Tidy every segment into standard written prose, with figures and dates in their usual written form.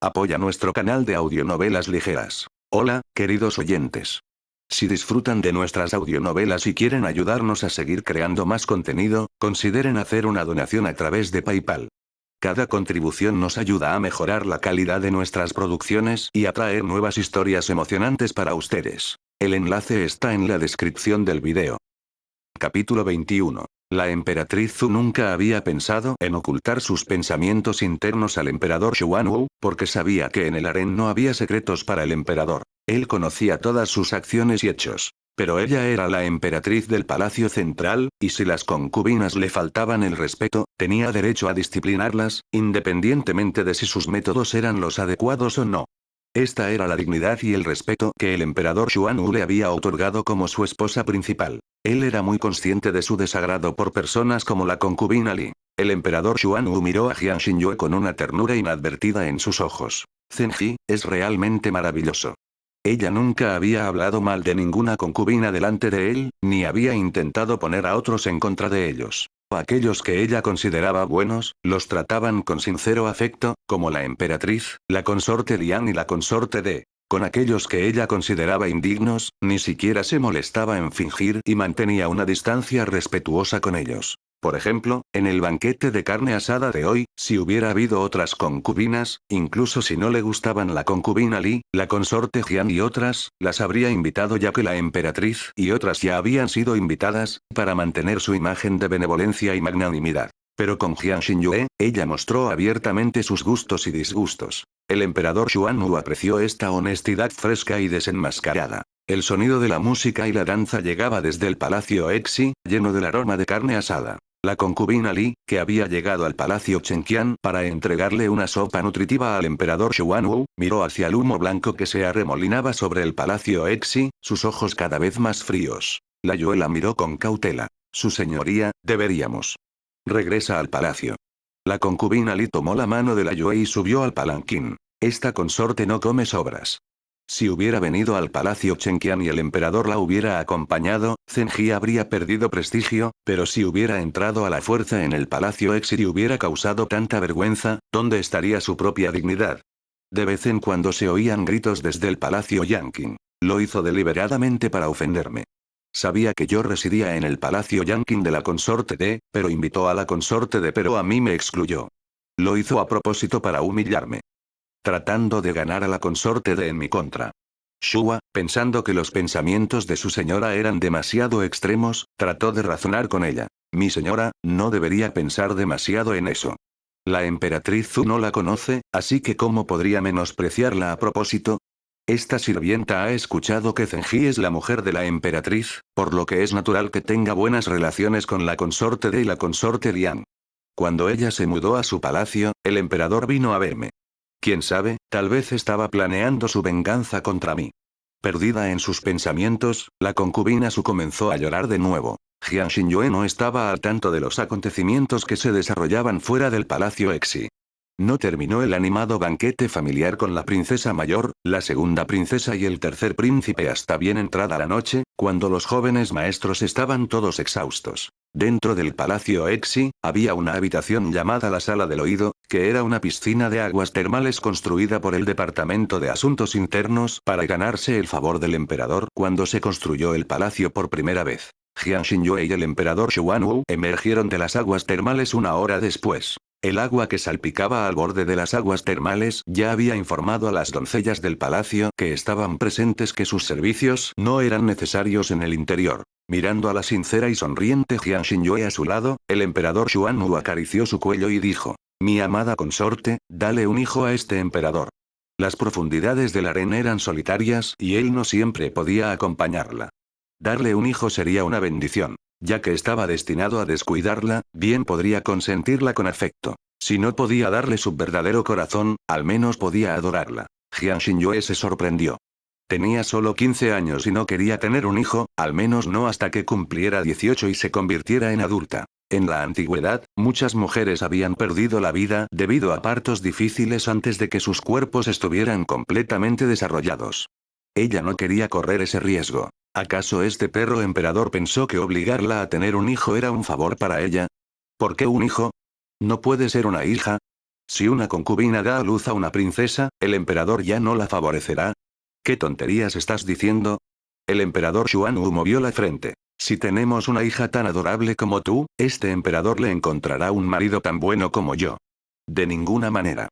Apoya nuestro canal de audionovelas ligeras. Hola, queridos oyentes. Si disfrutan de nuestras audionovelas y quieren ayudarnos a seguir creando más contenido, consideren hacer una donación a través de PayPal. Cada contribución nos ayuda a mejorar la calidad de nuestras producciones y a traer nuevas historias emocionantes para ustedes. El enlace está en la descripción del video. Capítulo 21. La emperatriz Zhu nunca había pensado en ocultar sus pensamientos internos al emperador Xuanwu, porque sabía que en el harén no había secretos para el emperador. Él conocía todas sus acciones y hechos. Pero ella era la emperatriz del palacio central, y si las concubinas le faltaban el respeto, tenía derecho a disciplinarlas, independientemente de si sus métodos eran los adecuados o no. Esta era la dignidad y el respeto que el emperador Xuanwu le había otorgado como su esposa principal. Él era muy consciente de su desagrado por personas como la concubina Li. El emperador Xuanwu miró a Jiang Xinyue con una ternura inadvertida en sus ojos. Zenji, es realmente maravilloso. Ella nunca había hablado mal de ninguna concubina delante de él, ni había intentado poner a otros en contra de ellos. Aquellos que ella consideraba buenos, los trataban con sincero afecto, como la emperatriz, la consorte Lian y la consorte De. Con aquellos que ella consideraba indignos, ni siquiera se molestaba en fingir y mantenía una distancia respetuosa con ellos. Por ejemplo, en el banquete de carne asada de hoy, si hubiera habido otras concubinas, incluso si no le gustaban la concubina Li, la consorte Jian y otras, las habría invitado ya que la emperatriz y otras ya habían sido invitadas, para mantener su imagen de benevolencia y magnanimidad. Pero con Jiang Xinyue, ella mostró abiertamente sus gustos y disgustos. El emperador Xuanwu apreció esta honestidad fresca y desenmascarada. El sonido de la música y la danza llegaba desde el palacio Exi, lleno del aroma de carne asada. La concubina Li, que había llegado al palacio Chenqian para entregarle una sopa nutritiva al emperador Xuanwu, miró hacia el humo blanco que se arremolinaba sobre el palacio Exi, sus ojos cada vez más fríos. La Yue la miró con cautela. Su señoría, deberíamos. Regresa al palacio. La concubina Li tomó la mano de la Yue y subió al palanquín. Esta consorte no come sobras. Si hubiera venido al palacio Chenqian y el emperador la hubiera acompañado, Zenji habría perdido prestigio, pero si hubiera entrado a la fuerza en el palacio Exi y hubiera causado tanta vergüenza, ¿dónde estaría su propia dignidad? De vez en cuando se oían gritos desde el palacio Yanqing. Lo hizo deliberadamente para ofenderme. Sabía que yo residía en el palacio Yanqing de la consorte de, pero invitó a la consorte de pero a mí me excluyó. Lo hizo a propósito para humillarme. Tratando de ganar a la consorte de en mi contra. Shua, pensando que los pensamientos de su señora eran demasiado extremos, trató de razonar con ella. Mi señora, no debería pensar demasiado en eso. La emperatriz Zhu no la conoce, así que ¿cómo podría menospreciarla a propósito? Esta sirvienta ha escuchado que Zenji es la mujer de la emperatriz, por lo que es natural que tenga buenas relaciones con la consorte de y la consorte Liang. Cuando ella se mudó a su palacio, el emperador vino a verme. Quién sabe, tal vez estaba planeando su venganza contra mí. Perdida en sus pensamientos, la concubina Su comenzó a llorar de nuevo. Jiang Xinyue no estaba al tanto de los acontecimientos que se desarrollaban fuera del palacio Exi. No terminó el animado banquete familiar con la princesa mayor, la segunda princesa y el tercer príncipe hasta bien entrada la noche, cuando los jóvenes maestros estaban todos exhaustos. Dentro del palacio Exi, había una habitación llamada la Sala del Oído, que era una piscina de aguas termales construida por el Departamento de Asuntos Internos para ganarse el favor del emperador cuando se construyó el palacio por primera vez. Jiang Xinyue y el emperador Xuanwu emergieron de las aguas termales una hora después. El agua que salpicaba al borde de las aguas termales ya había informado a las doncellas del palacio que estaban presentes que sus servicios no eran necesarios en el interior. Mirando a la sincera y sonriente Jiang Xinyue a su lado, el emperador Xuanwu acarició su cuello y dijo: Mi amada consorte, dale un hijo a este emperador. Las profundidades del harén eran solitarias y él no siempre podía acompañarla. Darle un hijo sería una bendición. Ya que estaba destinado a descuidarla, bien podría consentirla con afecto. Si no podía darle su verdadero corazón, al menos podía adorarla. Jiang Xinyue se sorprendió. Tenía solo 15 años y no quería tener un hijo, al menos no hasta que cumpliera 18 y se convirtiera en adulta. En la antigüedad, muchas mujeres habían perdido la vida debido a partos difíciles antes de que sus cuerpos estuvieran completamente desarrollados. Ella no quería correr ese riesgo. ¿Acaso este perro emperador pensó que obligarla a tener un hijo era un favor para ella? ¿Por qué un hijo? ¿No puede ser una hija? Si una concubina da a luz a una princesa, ¿el emperador ya no la favorecerá? ¿Qué tonterías estás diciendo? El emperador Xuanwu movió la frente. Si tenemos una hija tan adorable como tú, este emperador le encontrará un marido tan bueno como yo. De ninguna manera.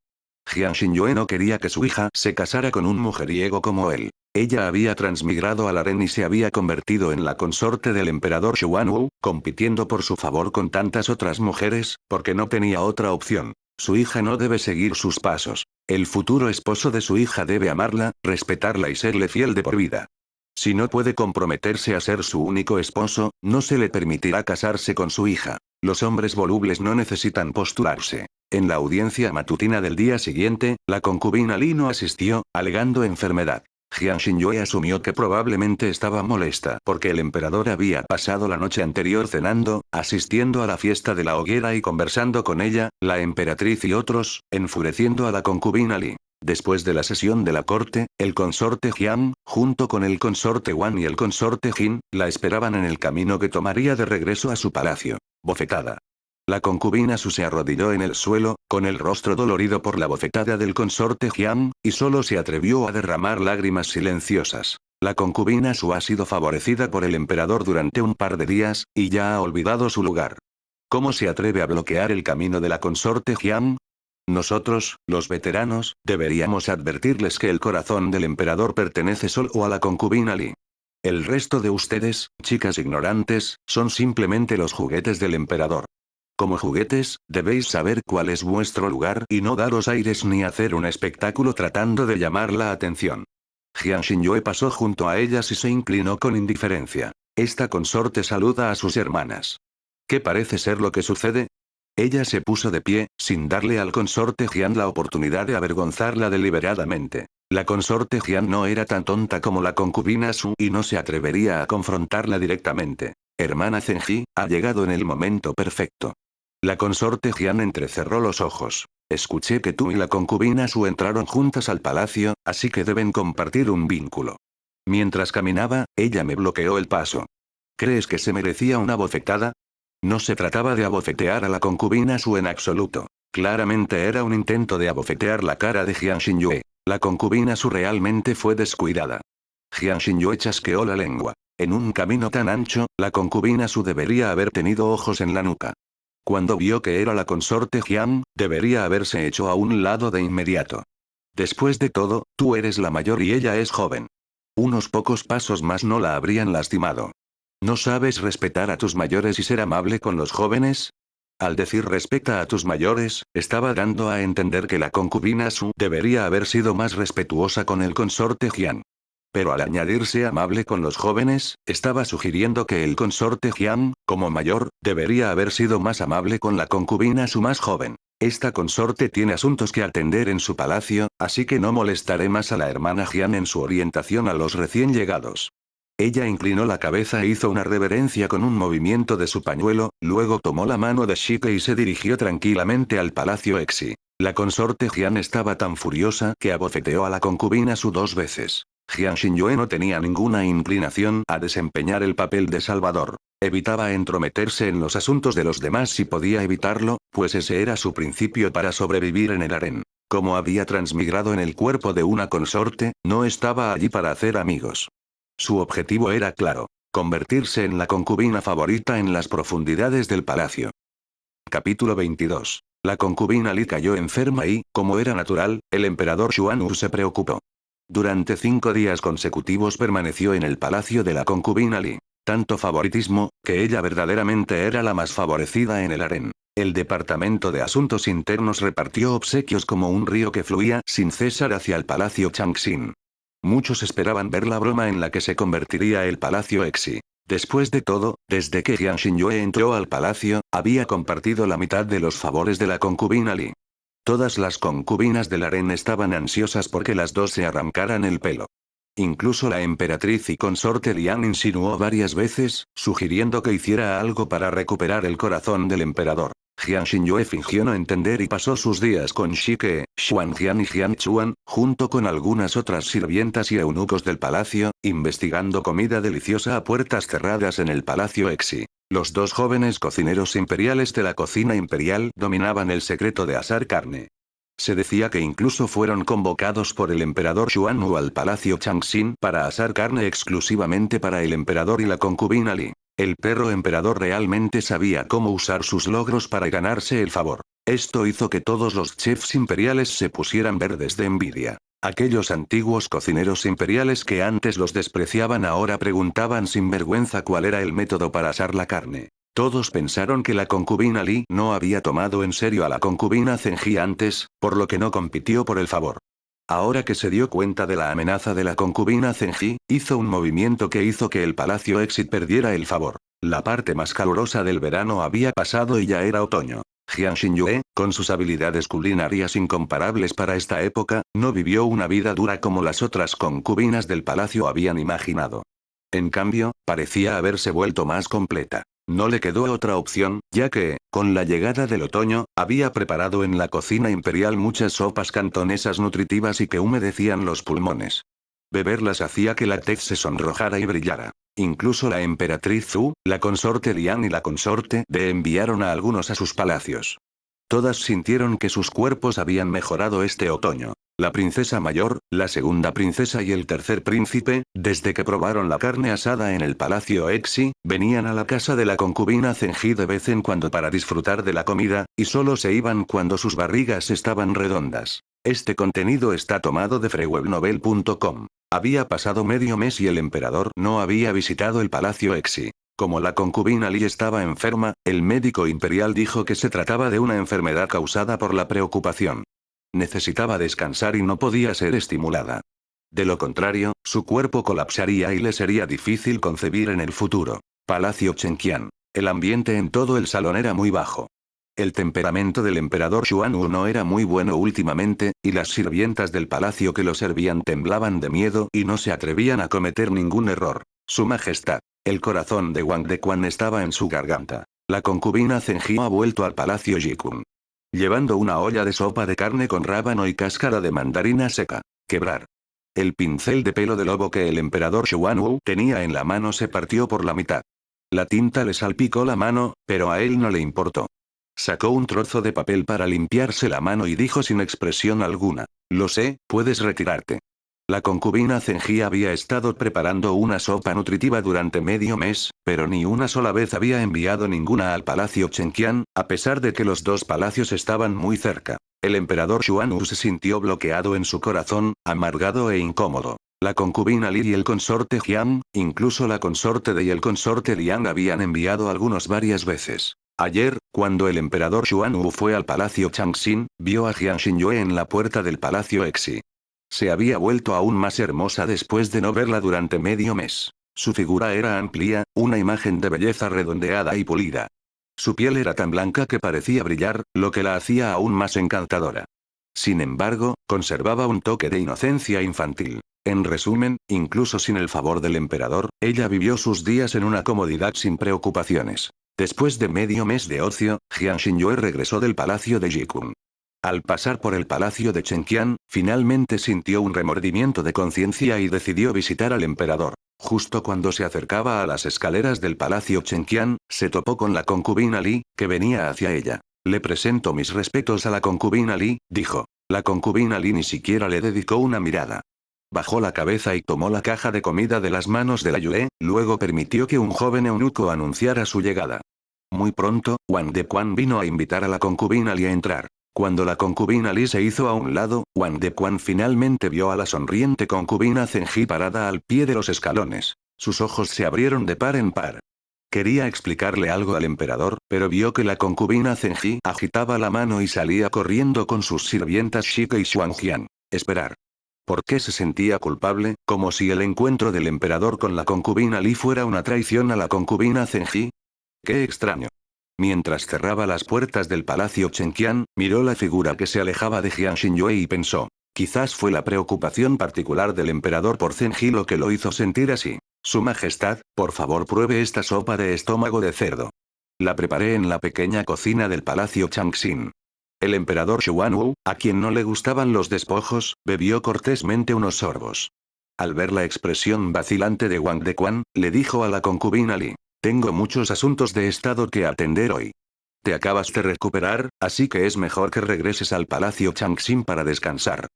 Jiang Xinyue no quería que su hija se casara con un mujeriego como él. Ella había transmigrado al harén y se había convertido en la consorte del emperador Xuanwu, compitiendo por su favor con tantas otras mujeres, porque no tenía otra opción. Su hija no debe seguir sus pasos. El futuro esposo de su hija debe amarla, respetarla y serle fiel de por vida. Si no puede comprometerse a ser su único esposo, no se le permitirá casarse con su hija. Los hombres volubles no necesitan postularse. En la audiencia matutina del día siguiente, la concubina Li no asistió, alegando enfermedad. Jiang Xinyue asumió que probablemente estaba molesta porque el emperador había pasado la noche anterior cenando, asistiendo a la fiesta de la hoguera y conversando con ella, la emperatriz y otros, enfureciendo a la concubina Li. Después de la sesión de la corte, el consorte Jiang, junto con el consorte Wan y el consorte Jin, la esperaban en el camino que tomaría de regreso a su palacio. Bofetada. La concubina Su se arrodilló en el suelo, con el rostro dolorido por la bofetada del consorte Jiang, y solo se atrevió a derramar lágrimas silenciosas. La concubina Su ha sido favorecida por el emperador durante un par de días, y ya ha olvidado su lugar. ¿Cómo se atreve a bloquear el camino de la consorte Jiang? Nosotros, los veteranos, deberíamos advertirles que el corazón del emperador pertenece solo a la concubina Li. El resto de ustedes, chicas ignorantes, son simplemente los juguetes del emperador. Como juguetes, debéis saber cuál es vuestro lugar y no daros aires ni hacer un espectáculo tratando de llamar la atención. Jiang Xinyue pasó junto a ellas y se inclinó con indiferencia. Esta consorte saluda a sus hermanas. ¿Qué parece ser lo que sucede? Ella se puso de pie, sin darle al consorte Jiang la oportunidad de avergonzarla deliberadamente. La consorte Jiang no era tan tonta como la concubina Su y no se atrevería a confrontarla directamente. Hermana Zenji, ha llegado en el momento perfecto. La consorte Jiang entrecerró los ojos. Escuché que tú y la concubina Su entraron juntas al palacio, así que deben compartir un vínculo. Mientras caminaba, ella me bloqueó el paso. ¿Crees que se merecía una bofetada? No se trataba de abofetear a la concubina Su en absoluto. Claramente era un intento de abofetear la cara de Jiang Xinyue. La concubina Su realmente fue descuidada. Jiang Xinyue chasqueó la lengua. En un camino tan ancho, la concubina Su debería haber tenido ojos en la nuca. Cuando vio que era la consorte Jiang, debería haberse hecho a un lado de inmediato. Después de todo, tú eres la mayor y ella es joven. Unos pocos pasos más no la habrían lastimado. ¿No sabes respetar a tus mayores y ser amable con los jóvenes? Al decir respeta a tus mayores, estaba dando a entender que la concubina Su debería haber sido más respetuosa con el consorte Jiang. Pero al añadirse amable con los jóvenes, estaba sugiriendo que el consorte Jiang, como mayor, debería haber sido más amable con la concubina Su más joven. Esta consorte tiene asuntos que atender en su palacio, así que no molestaré más a la hermana Jiang en su orientación a los recién llegados. Ella inclinó la cabeza e hizo una reverencia con un movimiento de su pañuelo, luego tomó la mano de Shike y se dirigió tranquilamente al palacio Exi. La consorte Jiang estaba tan furiosa que abofeteó a la concubina Su 2 veces. Jiang Xinyue no tenía ninguna inclinación a desempeñar el papel de salvador. Evitaba entrometerse en los asuntos de los demás si podía evitarlo, pues ese era su principio para sobrevivir en el harén. Como había transmigrado en el cuerpo de una consorte, no estaba allí para hacer amigos. Su objetivo era claro: convertirse en la concubina favorita en las profundidades del palacio. Capítulo 22. La concubina Li cayó enferma y, como era natural, el emperador Xuanwu se preocupó. Durante 5 días consecutivos permaneció en el palacio de la concubina Li. Tanto favoritismo, que ella verdaderamente era la más favorecida en el harén. El Departamento de Asuntos Internos repartió obsequios como un río que fluía sin cesar hacia el palacio Changxin. Muchos esperaban ver la broma en la que se convertiría el palacio Exi. Después de todo, desde que Jiang Xinyue entró al palacio, había compartido la mitad de los favores de la concubina Li. Todas las concubinas del harén estaban ansiosas porque las dos se arrancaran el pelo. Incluso la emperatriz y consorte Lian insinuó varias veces, sugiriendo que hiciera algo para recuperar el corazón del emperador. Jiang Xinyue fingió no entender y pasó sus días con Shike, Xuanjian y Jiang Chuan, junto con algunas otras sirvientas y eunucos del palacio, investigando comida deliciosa a puertas cerradas en el palacio Exi. Los 2 jóvenes cocineros imperiales de la cocina imperial dominaban el secreto de asar carne. Se decía que incluso fueron convocados por el emperador Xuanwu al palacio Changxin para asar carne exclusivamente para el emperador y la concubina Li. El perro emperador realmente sabía cómo usar sus logros para ganarse el favor. Esto hizo que todos los chefs imperiales se pusieran verdes de envidia. Aquellos antiguos cocineros imperiales que antes los despreciaban ahora preguntaban sin vergüenza cuál era el método para asar la carne. Todos pensaron que la concubina Li no había tomado en serio a la concubina Zenji antes, por lo que no compitió por el favor. Ahora que se dio cuenta de la amenaza de la concubina Zenji, hizo un movimiento que hizo que el palacio Exit perdiera el favor. La parte más calurosa del verano había pasado y ya era otoño. Jiang Xinyue, con sus habilidades culinarias incomparables para esta época, no vivió una vida dura como las otras concubinas del palacio habían imaginado. En cambio, parecía haberse vuelto más completa. No le quedó otra opción, ya que, con la llegada del otoño, había preparado en la cocina imperial muchas sopas cantonesas nutritivas y que humedecían los pulmones. Beberlas hacía que la tez se sonrojara y brillara. Incluso la emperatriz Zhu, la consorte Lian y la consorte De enviaron a algunos a sus palacios. Todas sintieron que sus cuerpos habían mejorado este otoño. La princesa mayor, la segunda princesa y el tercer príncipe, desde que probaron la carne asada en el palacio Exi, venían a la casa de la concubina Zenji de vez en cuando para disfrutar de la comida, y solo se iban cuando sus barrigas estaban redondas. Este contenido está tomado de freewebnovel.com. Había pasado medio mes y el emperador no había visitado el palacio Exi. Como la concubina Li estaba enferma, el médico imperial dijo que se trataba de una enfermedad causada por la preocupación. Necesitaba descansar y no podía ser estimulada. De lo contrario, su cuerpo colapsaría y le sería difícil concebir en el futuro. Palacio Chenqian. El ambiente en todo el salón era muy bajo. El temperamento del emperador Xuanwu no era muy bueno últimamente, y las sirvientas del palacio que lo servían temblaban de miedo y no se atrevían a cometer ningún error. Su Majestad. El corazón de Wang Dequan estaba en su garganta. La concubina Zenji ha vuelto al palacio Jikun. Llevando una olla de sopa de carne con rábano y cáscara de mandarina seca. Quebrar. El pincel de pelo de lobo que el emperador Xuanwu tenía en la mano se partió por la mitad. La tinta le salpicó la mano, pero a él no le importó. Sacó un trozo de papel para limpiarse la mano y dijo sin expresión alguna: "Lo sé, puedes retirarte". La concubina Zenji había estado preparando una sopa nutritiva durante medio mes, pero ni una sola vez había enviado ninguna al palacio Chenqian, a pesar de que los dos palacios estaban muy cerca. El emperador Xuanwu se sintió bloqueado en su corazón, amargado e incómodo. La concubina Li y el consorte Jiang, incluso la consorte De y el consorte Liang habían enviado algunos varias veces. Ayer, cuando el emperador Xuanwu fue al palacio Changxin, vio a Jiang Xinyue en la puerta del palacio Exi. Se había vuelto aún más hermosa después de no verla durante medio mes. Su figura era amplia, una imagen de belleza redondeada y pulida. Su piel era tan blanca que parecía brillar, lo que la hacía aún más encantadora. Sin embargo, conservaba un toque de inocencia infantil. En resumen, incluso sin el favor del emperador, ella vivió sus días en una comodidad sin preocupaciones. Después de medio mes de ocio, Jiang Xinyue regresó del palacio de Jikun. Al pasar por el palacio de Chenqian, finalmente sintió un remordimiento de conciencia y decidió visitar al emperador. Justo cuando se acercaba a las escaleras del palacio Chenqian, se topó con la concubina Li, que venía hacia ella. «Le presento mis respetos a la concubina Li», dijo. La concubina Li ni siquiera le dedicó una mirada. Bajó la cabeza y tomó la caja de comida de las manos de la Yue, luego permitió que un joven eunuco anunciara su llegada. Muy pronto, Wang Dequan vino a invitar a la concubina Li a entrar. Cuando la concubina Li se hizo a un lado, Wang Dequan finalmente vio a la sonriente concubina Zenji parada al pie de los escalones. Sus ojos se abrieron de par en par. Quería explicarle algo al emperador, pero vio que la concubina Zenji agitaba la mano y salía corriendo con sus sirvientas Shike y Xuanjian. Esperar. ¿Por qué se sentía culpable, como si el encuentro del emperador con la concubina Li fuera una traición a la concubina Zenji? ¡Qué extraño! Mientras cerraba las puertas del palacio Chenqian, miró la figura que se alejaba de Jiang Xinyue y pensó: quizás fue la preocupación particular del emperador por Zenji lo que lo hizo sentir así. Su Majestad, por favor pruebe esta sopa de estómago de cerdo. La preparé en la pequeña cocina del palacio Changxin. El emperador Xuanwu, a quien no le gustaban los despojos, bebió cortésmente unos sorbos. Al ver la expresión vacilante de Wang Dequan, le dijo a la concubina Li: tengo muchos asuntos de estado que atender hoy. Te acabas de recuperar, así que es mejor que regreses al palacio Changxin para descansar.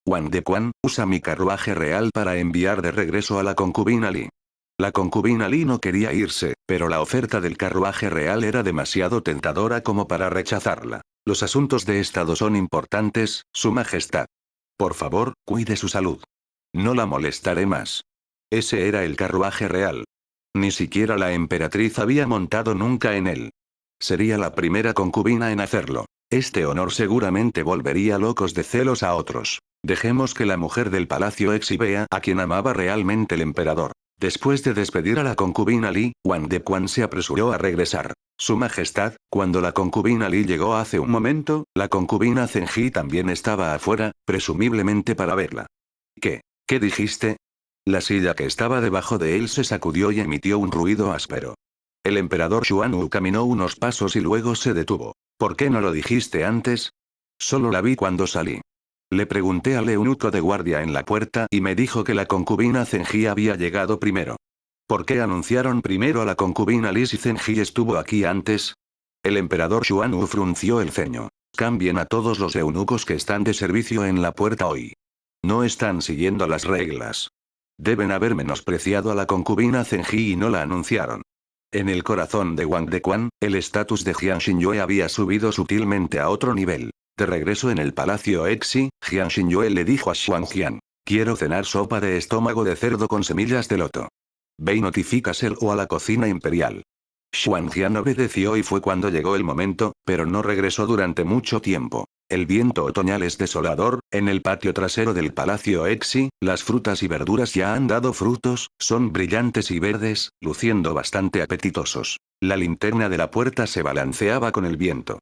Wang Dequan, usa mi carruaje real para enviar de regreso a la concubina Li. La concubina Li no quería irse, pero la oferta del carruaje real era demasiado tentadora como para rechazarla. Los asuntos de estado son importantes, Su Majestad. Por favor, cuide su salud. No la molestaré más. Ese era el carruaje real. Ni siquiera la emperatriz había montado nunca en él. Sería la primera concubina en hacerlo. Este honor seguramente volvería locos de celos a otros. Dejemos que la mujer del palacio exhibea a quien amaba realmente el emperador. Después de despedir a la concubina Li, Wang Dequan se apresuró a regresar. Su Majestad, cuando la concubina Li llegó hace un momento, la concubina Zenji también estaba afuera, presumiblemente para verla. ¿Qué? ¿Qué dijiste? La silla que estaba debajo de él se sacudió y emitió un ruido áspero. El emperador Xuanwu caminó unos pasos y luego se detuvo. ¿Por qué no lo dijiste antes? Solo la vi cuando salí. Le pregunté al eunuco de guardia en la puerta y me dijo que la concubina Zenji había llegado primero. ¿Por qué anunciaron primero a la concubina Li si Zenji estuvo aquí antes? El emperador Xuanwu frunció el ceño. Cambien a todos los eunucos que están de servicio en la puerta hoy. No están siguiendo las reglas. Deben haber menospreciado a la concubina Zenji y no la anunciaron. En el corazón de Wang Dequan, el estatus de Jiang Xinyue había subido sutilmente a otro nivel. De regreso en el palacio Exi, Jiang Xinyue le dijo a Xuanjian: quiero cenar sopa de estómago de cerdo con semillas de loto. Ve y notifícaselo a la cocina imperial. Xuanjian obedeció y fue cuando llegó el momento, pero no regresó durante mucho tiempo. El viento otoñal es desolador, en el patio trasero del palacio Exi, las frutas y verduras ya han dado frutos, son brillantes y verdes, luciendo bastante apetitosos. La linterna de la puerta se balanceaba con el viento.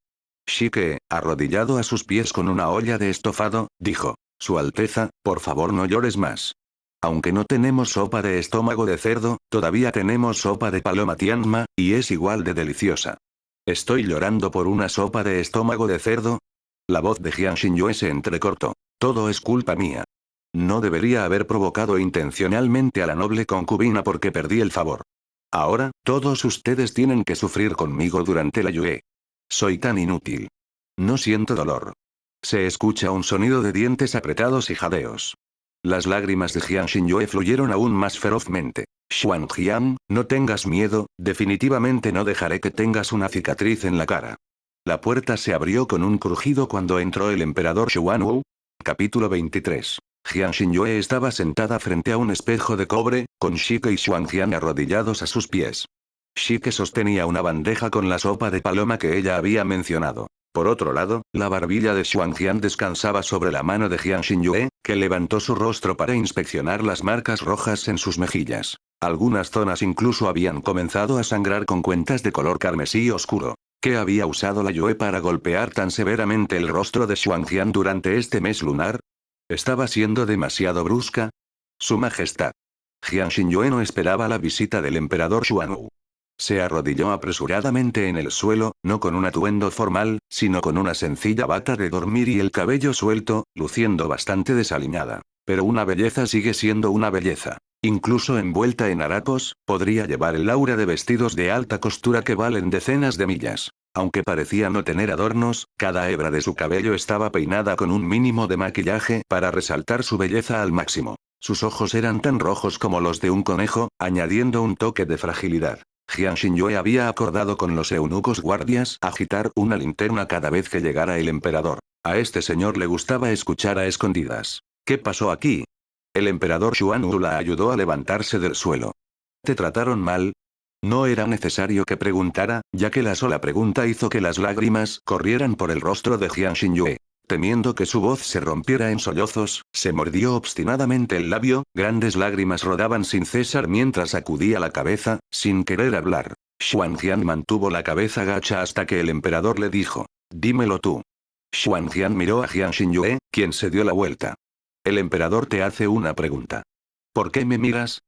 Shike, arrodillado a sus pies con una olla de estofado, dijo: Su Alteza, por favor no llores más. Aunque no tenemos sopa de estómago de cerdo, todavía tenemos sopa de paloma Tianma, y es igual de deliciosa. ¿Estoy llorando por una sopa de estómago de cerdo? La voz de Jiang Xinyue se entrecortó. Todo es culpa mía. No debería haber provocado intencionalmente a la noble concubina porque perdí el favor. Ahora, todos ustedes tienen que sufrir conmigo durante la yue. Soy tan inútil. No siento dolor. Se escucha un sonido de dientes apretados y jadeos. Las lágrimas de Jiang Xinyue fluyeron aún más ferozmente. Xuanjian, no tengas miedo, definitivamente no dejaré que tengas una cicatriz en la cara. La puerta se abrió con un crujido cuando entró el emperador Xuanwu. Capítulo 23. Jiang Xinyue estaba sentada frente a un espejo de cobre, con Shike y Xuanjian arrodillados a sus pies. Shike sostenía una bandeja con la sopa de paloma que ella había mencionado. Por otro lado, la barbilla de Xuanjian descansaba sobre la mano de Jiang Xinyue, que levantó su rostro para inspeccionar las marcas rojas en sus mejillas. Algunas zonas incluso habían comenzado a sangrar con cuentas de color carmesí oscuro. ¿Qué había usado la Yue para golpear tan severamente el rostro de Xuanjian durante este mes lunar? ¿Estaba siendo demasiado brusca? Su Majestad. Jiang Xinyue no esperaba la visita del emperador Xuanwu. Se arrodilló apresuradamente en el suelo, no con un atuendo formal, sino con una sencilla bata de dormir y el cabello suelto, luciendo bastante desaliñada. Pero una belleza sigue siendo una belleza. Incluso envuelta en harapos, podría llevar el aura de vestidos de alta costura que valen decenas de millas. Aunque parecía no tener adornos, cada hebra de su cabello estaba peinada con un mínimo de maquillaje para resaltar su belleza al máximo. Sus ojos eran tan rojos como los de un conejo, añadiendo un toque de fragilidad. Jiang Xinyue había acordado con los eunucos guardias agitar una linterna cada vez que llegara el emperador. A este señor le gustaba escuchar a escondidas. ¿Qué pasó aquí? El emperador Xuanwu la ayudó a levantarse del suelo. ¿Te trataron mal? No era necesario que preguntara, ya que la sola pregunta hizo que las lágrimas corrieran por el rostro de Jiang Xinyue. Temiendo que su voz se rompiera en sollozos, se mordió obstinadamente el labio, grandes lágrimas rodaban sin cesar mientras sacudía la cabeza, sin querer hablar. Xuanjian mantuvo la cabeza gacha hasta que el emperador le dijo: dímelo tú. Xuanjian miró a Jiang Xinyue, quien se dio la vuelta. El emperador te hace una pregunta. ¿Por qué me miras?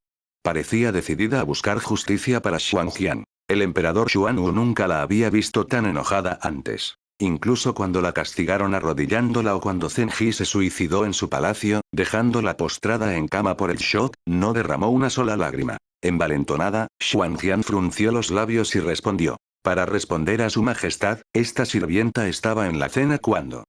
Parecía decidida a buscar justicia para Xuanjian. El emperador Xuanwu nunca la había visto tan enojada antes. Incluso cuando la castigaron arrodillándola o cuando Zenji se suicidó en su palacio, dejándola postrada en cama por el shock, no derramó una sola lágrima. Envalentonada, Xuanjian frunció los labios y respondió: Para responder a su majestad, esta sirvienta estaba en la cena cuando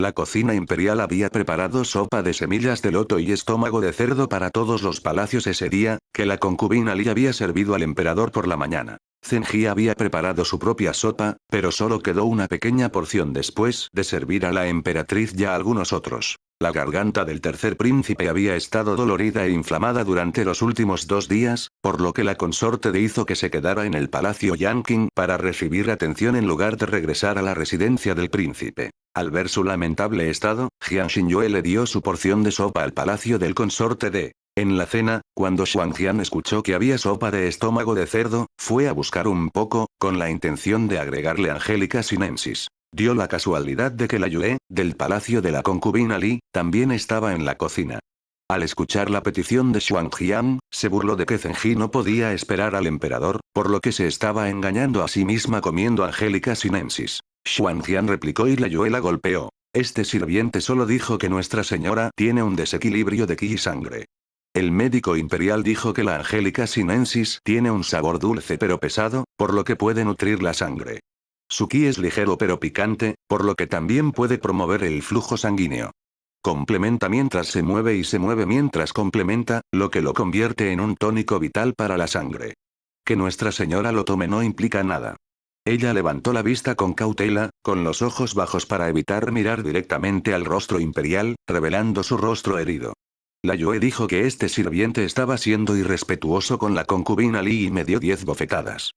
la cocina imperial había preparado sopa de semillas de loto y estómago de cerdo para todos los palacios ese día, que la concubina Li había servido al emperador por la mañana. Zenji había preparado su propia sopa, pero solo quedó una pequeña porción después de servir a la emperatriz y a algunos otros. La garganta del tercer príncipe había estado dolorida e inflamada durante los últimos 2 días, por lo que la consorte hizo que se quedara en el palacio Yanqing para recibir atención en lugar de regresar a la residencia del príncipe. Al ver su lamentable estado, Jiang Xinyue le dio su porción de sopa al palacio del consorte de. En la cena, cuando Xuanjian escuchó que había sopa de estómago de cerdo, fue a buscar un poco, con la intención de agregarle Angélica sinensis. Dio la casualidad de que la Yue, del palacio de la concubina Li, también estaba en la cocina. Al escuchar la petición de Xuanjian, se burló de que Zenji no podía esperar al emperador, por lo que se estaba engañando a sí misma comiendo Angélica sinensis. Xuanjian replicó y la Yue la golpeó. Este sirviente solo dijo que Nuestra Señora tiene un desequilibrio de ki y sangre. El médico imperial dijo que la Angélica sinensis tiene un sabor dulce pero pesado, por lo que puede nutrir la sangre. Su ki es ligero pero picante, por lo que también puede promover el flujo sanguíneo. Complementa mientras se mueve y se mueve mientras complementa, lo que lo convierte en un tónico vital para la sangre. Que Nuestra Señora lo tome no implica nada. Ella levantó la vista con cautela, con los ojos bajos para evitar mirar directamente al rostro imperial, revelando su rostro herido. La Yue dijo que este sirviente estaba siendo irrespetuoso con la concubina Li y me dio 10 bofetadas.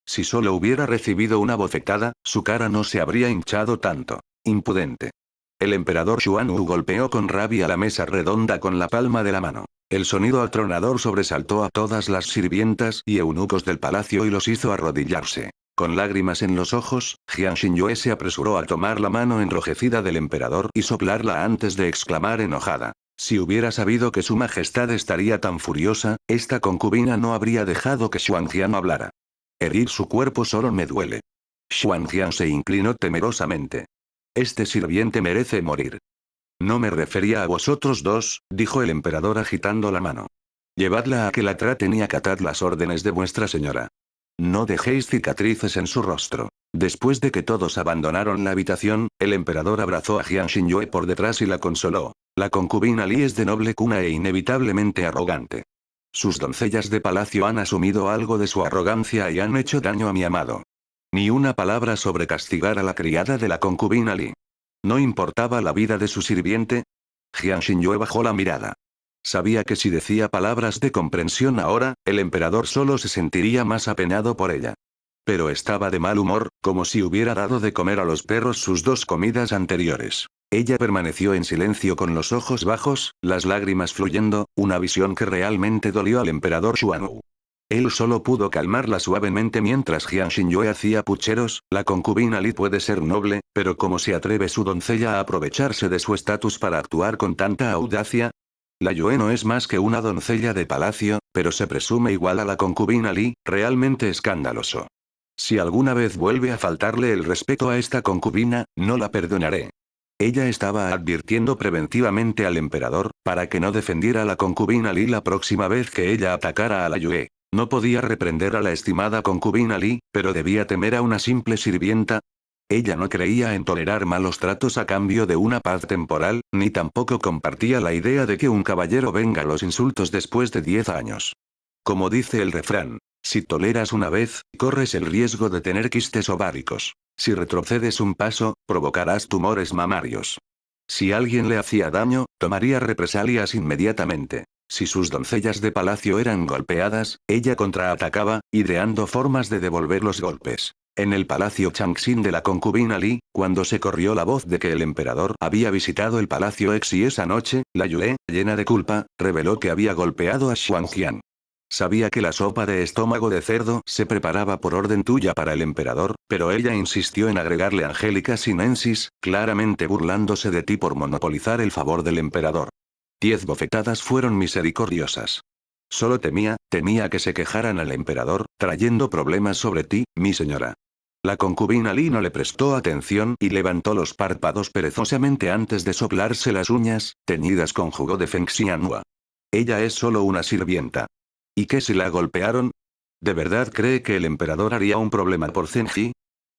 Si solo hubiera recibido una bofetada, su cara no se habría hinchado tanto. Impudente. El emperador Xuanwu golpeó con rabia la mesa redonda con la palma de la mano. El sonido atronador sobresaltó a todas las sirvientas y eunucos del palacio y los hizo arrodillarse. Con lágrimas en los ojos, Jiang Xinyue se apresuró a tomar la mano enrojecida del emperador y soplarla antes de exclamar enojada. Si hubiera sabido que su majestad estaría tan furiosa, esta concubina no habría dejado que Xuanjian hablara. Herir su cuerpo solo me duele. Xuanjian se inclinó temerosamente. Este sirviente merece morir. No me refería a vosotros dos, dijo el emperador agitando la mano. Llevadla a que la traten y acatad las órdenes de vuestra señora. No dejéis cicatrices en su rostro. Después de que todos abandonaron la habitación, el emperador abrazó a Jiang Xinyue por detrás y la consoló. La concubina Li es de noble cuna e inevitablemente arrogante. Sus doncellas de palacio han asumido algo de su arrogancia y han hecho daño a mi amado. Ni una palabra sobre castigar a la criada de la concubina Li. ¿No importaba la vida de su sirviente? Jiang Xinyue bajó la mirada. Sabía que si decía palabras de comprensión ahora, el emperador solo se sentiría más apenado por ella. Pero estaba de mal humor, como si hubiera dado de comer a los perros sus 2 comidas anteriores. Ella permaneció en silencio con los ojos bajos, las lágrimas fluyendo, una visión que realmente dolió al emperador Xuanwu. Él solo pudo calmarla suavemente mientras Jiang Xinyue hacía pucheros. La concubina Li puede ser noble, pero ¿cómo se atreve su doncella a aprovecharse de su estatus para actuar con tanta audacia? La Yue no es más que una doncella de palacio, pero se presume igual a la concubina Li, realmente escandaloso. Si alguna vez vuelve a faltarle el respeto a esta concubina, no la perdonaré. Ella estaba advirtiendo preventivamente al emperador, para que no defendiera a la concubina Li la próxima vez que ella atacara a la Yue. No podía reprender a la estimada concubina Li, pero debía temer a una simple sirvienta. Ella no creía en tolerar malos tratos a cambio de una paz temporal, ni tampoco compartía la idea de que un caballero venga los insultos después de 10 años. Como dice el refrán, si toleras una vez, corres el riesgo de tener quistes ováricos. Si retrocedes un paso, provocarás tumores mamarios. Si alguien le hacía daño, tomaría represalias inmediatamente. Si sus doncellas de palacio eran golpeadas, ella contraatacaba, ideando formas de devolver los golpes. En el palacio Changxin de la concubina Li, cuando se corrió la voz de que el emperador había visitado el palacio Exi esa noche, la Yue, llena de culpa, reveló que había golpeado a Xuanjian. Sabía que la sopa de estómago de cerdo se preparaba por orden tuya para el emperador, pero ella insistió en agregarle Angélica sinensis, claramente burlándose de ti por monopolizar el favor del emperador. 10 bofetadas fueron misericordiosas. Solo temía que se quejaran al emperador, trayendo problemas sobre ti, mi señora. La concubina Li no le prestó atención y levantó los párpados perezosamente antes de soplarse las uñas, teñidas con jugo de fengxianhua. Ella es solo una sirvienta. ¿Y qué si la golpearon? ¿De verdad cree que el emperador haría un problema por Zenji?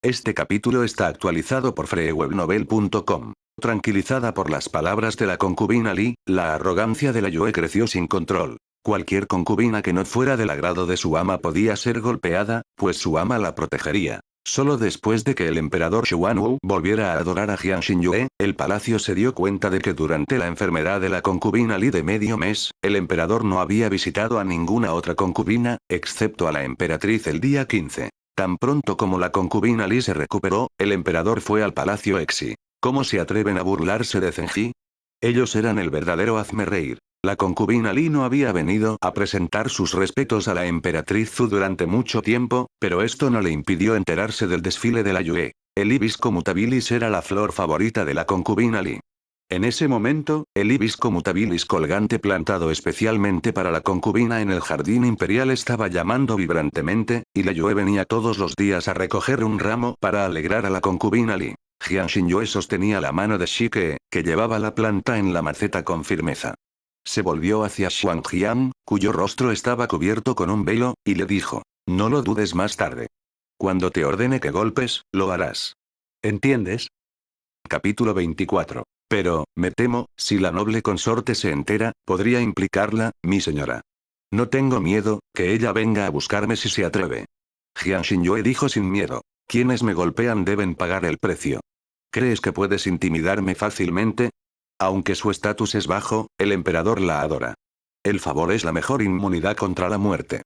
Este capítulo está actualizado por freewebnovel.com. Tranquilizada por las palabras de la concubina Li, la arrogancia de la Yue creció sin control. Cualquier concubina que no fuera del agrado de su ama podía ser golpeada, pues su ama la protegería. Solo después de que el emperador Xuanwu volviera a adorar a Jian Xinyue, el palacio se dio cuenta de que durante la enfermedad de la concubina Li de medio mes, el emperador no había visitado a ninguna otra concubina, excepto a la emperatriz el día 15. Tan pronto como la concubina Li se recuperó, el emperador fue al palacio Exi. ¿Cómo se atreven a burlarse de Zenji? Ellos eran el verdadero hazmerreír. La concubina Li no había venido a presentar sus respetos a la emperatriz Zhu durante mucho tiempo, pero esto no le impidió enterarse del desfile de la Yue. El hibisco mutabilis era la flor favorita de la concubina Li. En ese momento, el hibisco mutabilis colgante plantado especialmente para la concubina en el jardín imperial estaba llamando vibrantemente, y la Yue venía todos los días a recoger un ramo para alegrar a la concubina Li. Jian Xinyue sostenía la mano de Shike, que llevaba la planta en la maceta con firmeza. Se volvió hacia Xuanjian, cuyo rostro estaba cubierto con un velo, y le dijo: no lo dudes más tarde. Cuando te ordene que golpes, lo harás. ¿Entiendes? Capítulo 24. Pero, me temo, si la noble consorte se entera, podría implicarla, mi señora. No tengo miedo, que ella venga a buscarme si se atreve. Jian Xinyue dijo sin miedo. Quienes me golpean deben pagar el precio. ¿Crees que puedes intimidarme fácilmente? Aunque su estatus es bajo, el emperador la adora. El favor es la mejor inmunidad contra la muerte.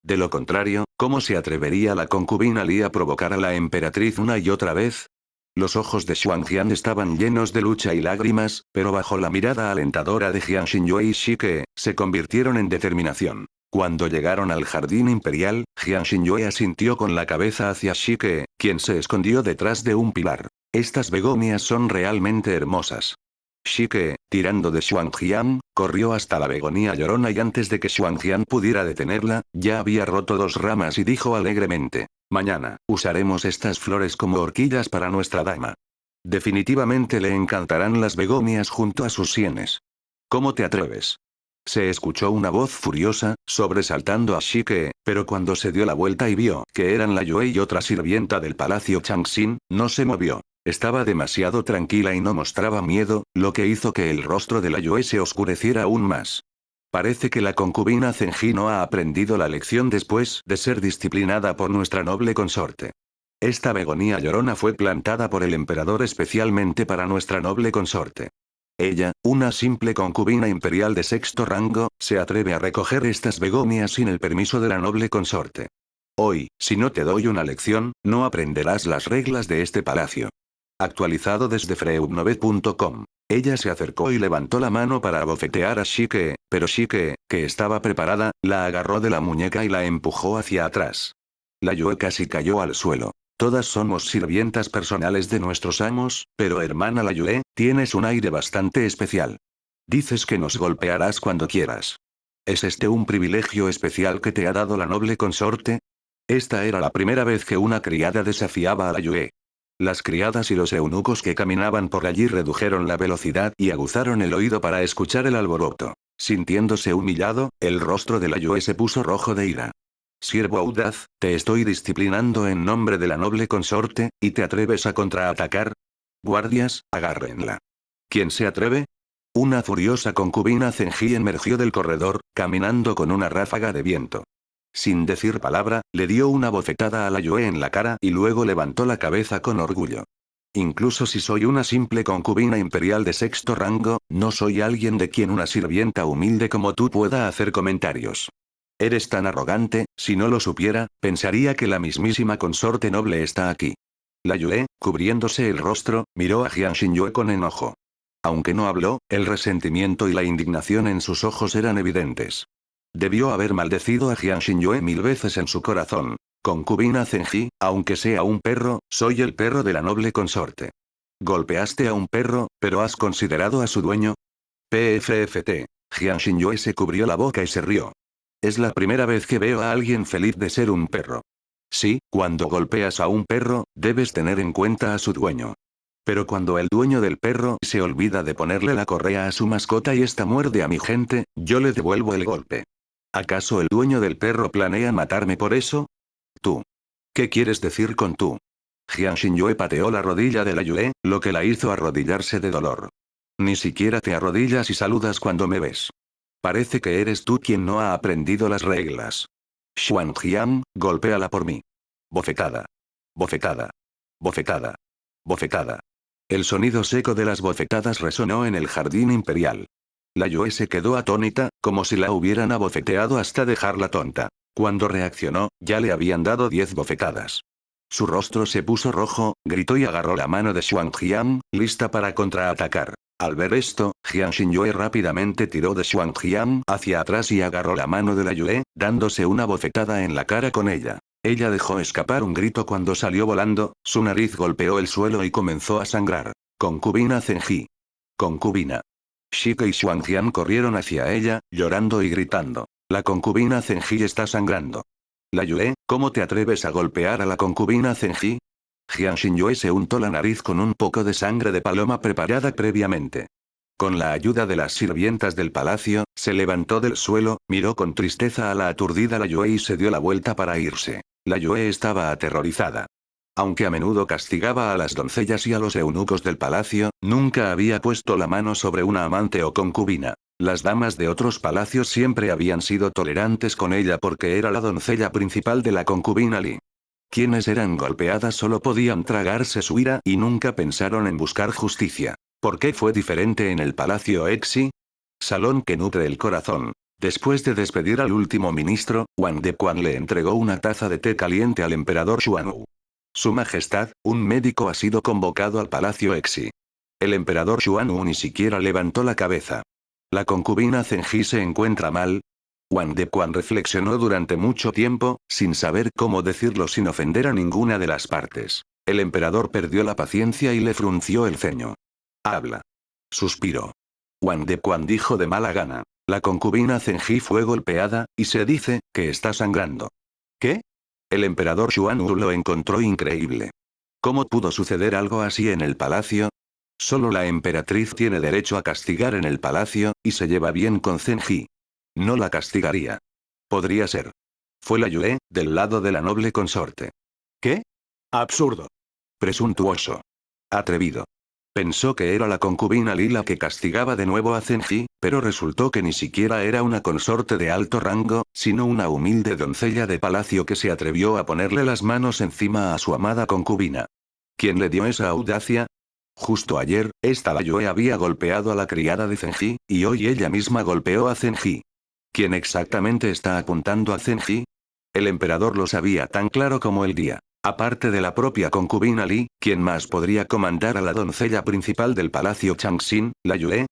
De lo contrario, ¿cómo se atrevería la concubina Li a provocar a la emperatriz una y otra vez? Los ojos de Xuanjian estaban llenos de lucha y lágrimas, pero bajo la mirada alentadora de Jian Xinyue y Shike, se convirtieron en determinación. Cuando llegaron al jardín imperial, Jian Xinyue asintió con la cabeza hacia Shike, quien se escondió detrás de un pilar. Estas begonias son realmente hermosas. Shike, tirando de Xuanjian, corrió hasta la begonía llorona y antes de que Xuanjian pudiera detenerla, ya había roto 2 ramas y dijo alegremente: mañana, usaremos estas flores como horquillas para nuestra dama. Definitivamente le encantarán las begonias junto a sus sienes. ¿Cómo te atreves? Se escuchó una voz furiosa, sobresaltando a Shike, pero cuando se dio la vuelta y vio que eran la Yue y otra sirvienta del palacio Changxin, no se movió. Estaba demasiado tranquila y no mostraba miedo, lo que hizo que el rostro de la Yue se oscureciera aún más. Parece que la concubina Zenji no ha aprendido la lección después de ser disciplinada por nuestra noble consorte. Esta begonía llorona fue plantada por el emperador especialmente para nuestra noble consorte. Ella, una simple concubina imperial de 6º rango, se atreve a recoger estas begonias sin el permiso de la noble consorte. Hoy, si no te doy una lección, no aprenderás las reglas de este palacio. Actualizado desde freubnovet.com. Ella se acercó y levantó la mano para abofetear a Shike, pero Shike, que estaba preparada, la agarró de la muñeca y la empujó hacia atrás. La Yue casi cayó al suelo. Todas somos sirvientas personales de nuestros amos, pero hermana la Yue, tienes un aire bastante especial. Dices que nos golpearás cuando quieras. ¿Es este un privilegio especial que te ha dado la noble consorte? Esta era la primera vez que una criada desafiaba a la Yue. Las criadas y los eunucos que caminaban por allí redujeron la velocidad y aguzaron el oído para escuchar el alboroto. Sintiéndose humillado, el rostro de la Yue se puso rojo de ira. Siervo audaz, te estoy disciplinando en nombre de la noble consorte, ¿y te atreves a contraatacar? Guardias, agárrenla. ¿Quién se atreve? Una furiosa concubina Zenji emergió del corredor, caminando con una ráfaga de viento. Sin decir palabra, le dio una bofetada a la Yue en la cara y luego levantó la cabeza con orgullo. Incluso si soy una simple concubina imperial de 6º rango, no soy alguien de quien una sirvienta humilde como tú pueda hacer comentarios. Eres tan arrogante, si no lo supiera, pensaría que la mismísima consorte noble está aquí. La Yue, cubriéndose el rostro, miró a Jian Xinyue con enojo. Aunque no habló, el resentimiento y la indignación en sus ojos eran evidentes. Debió haber maldecido a Jian Xinyue 1000 veces en su corazón. Concubina Zenji, aunque sea un perro, soy el perro de la noble consorte. Golpeaste a un perro, pero ¿has considerado a su dueño? PFFT. Jian Xinyue se cubrió la boca y se rió. Es la primera vez que veo a alguien feliz de ser un perro. Sí, cuando golpeas a un perro, debes tener en cuenta a su dueño. Pero cuando el dueño del perro se olvida de ponerle la correa a su mascota y ésta muerde a mi gente, yo le devuelvo el golpe. ¿Acaso el dueño del perro planea matarme por eso? Tú. ¿Qué quieres decir con tú? Jiang Xinyue pateó la rodilla de la Yue, lo que la hizo arrodillarse de dolor. Ni siquiera te arrodillas y saludas cuando me ves. Parece que eres tú quien no ha aprendido las reglas. Xuan Jiang, golpéala por mí. Bofetada. Bofetada. Bofetada. Bofetada. El sonido seco de las bofetadas resonó en el jardín imperial. La Yue se quedó atónita, como si la hubieran abofeteado hasta dejarla tonta. Cuando reaccionó, ya le habían dado 10 bofetadas. Su rostro se puso rojo, gritó y agarró la mano de Xuan Jiang, lista para contraatacar. Al ver esto, Jiang Xinyue rápidamente tiró de Xuan Jiang hacia atrás y agarró la mano de la Yue, dándose una bofetada en la cara con ella. Ella dejó escapar un grito cuando salió volando, su nariz golpeó el suelo y comenzó a sangrar. Concubina Zenji. Concubina. Shike y Xuan Jiang corrieron hacia ella, llorando y gritando. La concubina Zenji está sangrando. La Yue, ¿cómo te atreves a golpear a la concubina Zenji? Jiang Xinyue se untó la nariz con un poco de sangre de paloma preparada previamente. Con la ayuda de las sirvientas del palacio, se levantó del suelo, miró con tristeza a la aturdida la Yue y se dio la vuelta para irse. La Yue estaba aterrorizada. Aunque a menudo castigaba a las doncellas y a los eunucos del palacio, nunca había puesto la mano sobre una amante o concubina. Las damas de otros palacios siempre habían sido tolerantes con ella porque era la doncella principal de la concubina Li. Quienes eran golpeadas solo podían tragarse su ira y nunca pensaron en buscar justicia. ¿Por qué fue diferente en el palacio Exi? Salón que nutre el corazón. Después de despedir al último ministro, Wang Dequan le entregó una taza de té caliente al emperador Xuanwu. Su Majestad, un médico ha sido convocado al palacio Exi. El emperador Xuanwu ni siquiera levantó la cabeza. ¿La concubina Zenji se encuentra mal? Wang Dequan reflexionó durante mucho tiempo, sin saber cómo decirlo sin ofender a ninguna de las partes. El emperador perdió la paciencia y le frunció el ceño. Habla. Suspiró. Wang Dequan dijo de mala gana. La concubina Zenji fue golpeada, y se dice que está sangrando. ¿Qué? El emperador Xuanwu lo encontró increíble. ¿Cómo pudo suceder algo así en el palacio? Solo la emperatriz tiene derecho a castigar en el palacio, y se lleva bien con Zenji. No la castigaría. Podría ser. Fue la Yue, del lado de la noble consorte. ¿Qué? Absurdo. Presuntuoso. Atrevido. Pensó que era la concubina Li la que castigaba de nuevo a Zenji, pero resultó que ni siquiera era una consorte de alto rango, sino una humilde doncella de palacio que se atrevió a ponerle las manos encima a su amada concubina. ¿Quién le dio esa audacia? Justo ayer, la Yue había golpeado a la criada de Zenji, y hoy ella misma golpeó a Zenji. ¿Quién exactamente está apuntando a Zenji? El emperador lo sabía tan claro como el día. Aparte de la propia concubina Li, ¿quién más podría comandar a la doncella principal del palacio Changxin, la Yue?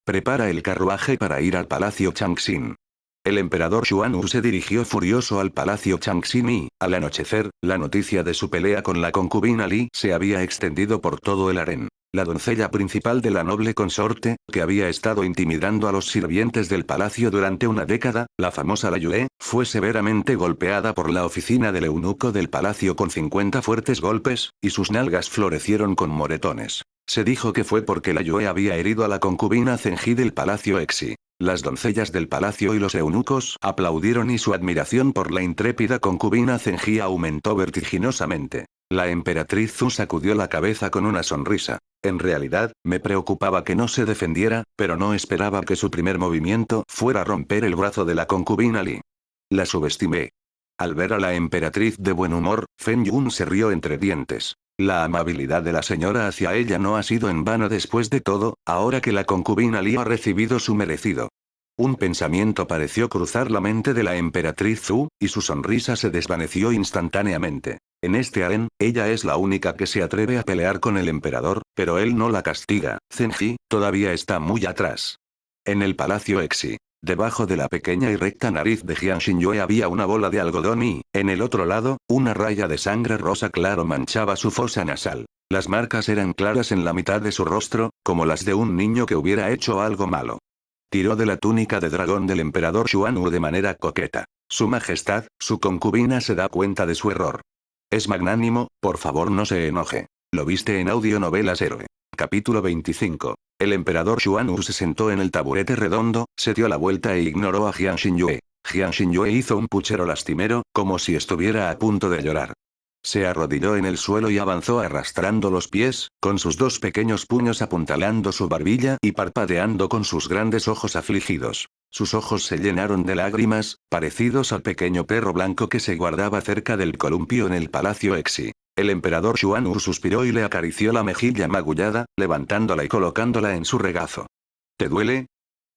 Prepara el carruaje para ir al palacio Changxin. El emperador Xuanwu se dirigió furioso al palacio Changxin y, al anochecer, la noticia de su pelea con la concubina Li se había extendido por todo el harén. La doncella principal de la noble consorte, que había estado intimidando a los sirvientes del palacio durante una década, la famosa La Yue, fue severamente golpeada por la oficina del eunuco del palacio con 50 fuertes golpes, y sus nalgas florecieron con moretones. Se dijo que fue porque La Yue había herido a la concubina Zenji del palacio Exi. Las doncellas del palacio y los eunucos aplaudieron y su admiración por la intrépida concubina Zenji aumentó vertiginosamente. La emperatriz Zhu sacudió la cabeza con una sonrisa. En realidad, me preocupaba que no se defendiera, pero no esperaba que su primer movimiento fuera romper el brazo de la concubina Li. La subestimé. Al ver a la emperatriz de buen humor, Feng Yun se rió entre dientes. La amabilidad de la señora hacia ella no ha sido en vano después de todo, ahora que la concubina Li ha recibido su merecido. Un pensamiento pareció cruzar la mente de la emperatriz Zhu, y su sonrisa se desvaneció instantáneamente. En este harén, ella es la única que se atreve a pelear con el emperador, pero él no la castiga. Zenji todavía está muy atrás. En el palacio Exi, debajo de la pequeña y recta nariz de Jiang Xinyue había una bola de algodón y, en el otro lado, una raya de sangre rosa claro manchaba su fosa nasal. Las marcas eran claras en la mitad de su rostro, como las de un niño que hubiera hecho algo malo. Tiró de la túnica de dragón del emperador Xuanwu de manera coqueta. Su Majestad, su concubina se da cuenta de su error. Es magnánimo, por favor no se enoje. Lo viste en audionovelas Héroe. Capítulo 25. El emperador Xuanwu se sentó en el taburete redondo, se dio la vuelta e ignoró a Jiang Xinyue. Jiang Xinyue hizo un puchero lastimero, como si estuviera a punto de llorar. Se arrodilló en el suelo y avanzó arrastrando los pies, con sus dos pequeños puños apuntalando su barbilla y parpadeando con sus grandes ojos afligidos. Sus ojos se llenaron de lágrimas, parecidos al pequeño perro blanco que se guardaba cerca del columpio en el palacio Exi. El emperador Xuanwu suspiró y le acarició la mejilla magullada, levantándola y colocándola en su regazo. ¿Te duele?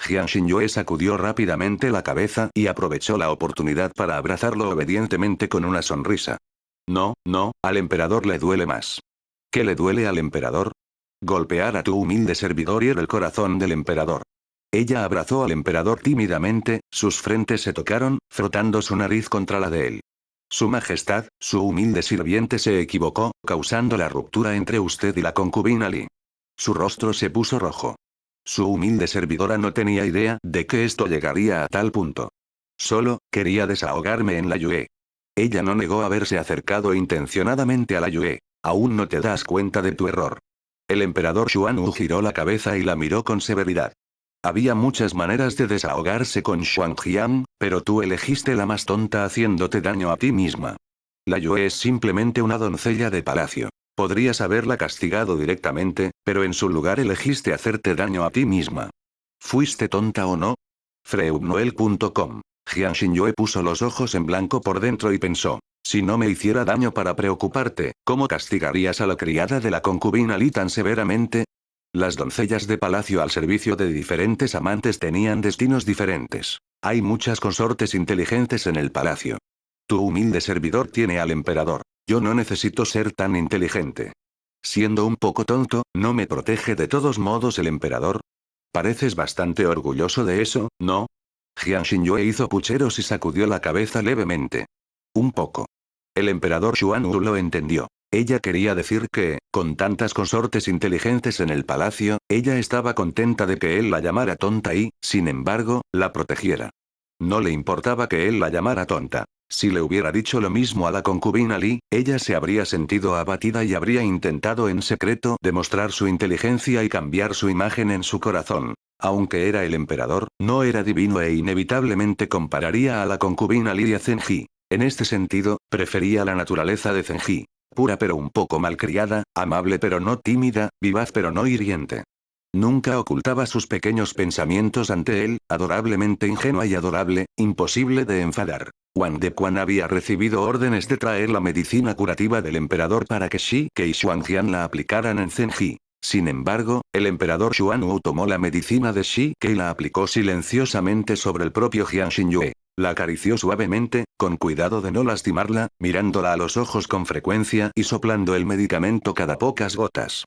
Jiang Xinyue sacudió rápidamente la cabeza y aprovechó la oportunidad para abrazarlo obedientemente con una sonrisa. No, no, al emperador le duele más. ¿Qué le duele al emperador? Golpear a tu humilde servidor hiere el corazón del emperador. Ella abrazó al emperador tímidamente, sus frentes se tocaron, frotando su nariz contra la de él. Su Majestad, su humilde sirviente se equivocó, causando la ruptura entre usted y la concubina Li. Su rostro se puso rojo. Su humilde servidora no tenía idea de que esto llegaría a tal punto. Solo, quería desahogarme en la Yue. Ella no negó haberse acercado intencionadamente a la Yue. Aún no te das cuenta de tu error. El emperador Xuanwu giró la cabeza y la miró con severidad. Había muchas maneras de desahogarse con Xuanjian, pero tú elegiste la más tonta haciéndote daño a ti misma. La Yue es simplemente una doncella de palacio. Podrías haberla castigado directamente, pero en su lugar elegiste hacerte daño a ti misma. ¿Fuiste tonta o no? freudnoel.com. Jiang Xinyue puso los ojos en blanco por dentro y pensó. Si no me hiciera daño para preocuparte, ¿cómo castigarías a la criada de la concubina Li tan severamente? Las doncellas de palacio al servicio de diferentes amantes tenían destinos diferentes. Hay muchas consortes inteligentes en el palacio. Tu humilde servidor tiene al emperador. Yo no necesito ser tan inteligente. Siendo un poco tonto, ¿no me protege de todos modos el emperador? Pareces bastante orgulloso de eso, ¿no? Jiang Xinyue hizo pucheros y sacudió la cabeza levemente. Un poco. El emperador Xuanwu lo entendió. Ella quería decir que, con tantas consortes inteligentes en el palacio, ella estaba contenta de que él la llamara tonta y, sin embargo, la protegiera. No le importaba que él la llamara tonta. Si le hubiera dicho lo mismo a la concubina Li, ella se habría sentido abatida y habría intentado en secreto demostrar su inteligencia y cambiar su imagen en su corazón. Aunque era el emperador, no era divino e inevitablemente compararía a la concubina Li a Zenji. En este sentido, prefería la naturaleza de Zenji. Pura pero un poco malcriada, amable pero no tímida, vivaz pero no hiriente. Nunca ocultaba sus pequeños pensamientos ante él, adorablemente ingenua y adorable, imposible de enfadar. Wang Dequan había recibido órdenes de traer la medicina curativa del emperador para que Shi Ke y Xuanjian la aplicaran en Zenji. Sin embargo, el emperador Xuanwu tomó la medicina de Shi Ke y la aplicó silenciosamente sobre el propio Jiang Xinyue. La acarició suavemente, con cuidado de no lastimarla, mirándola a los ojos con frecuencia y soplando el medicamento cada pocas gotas.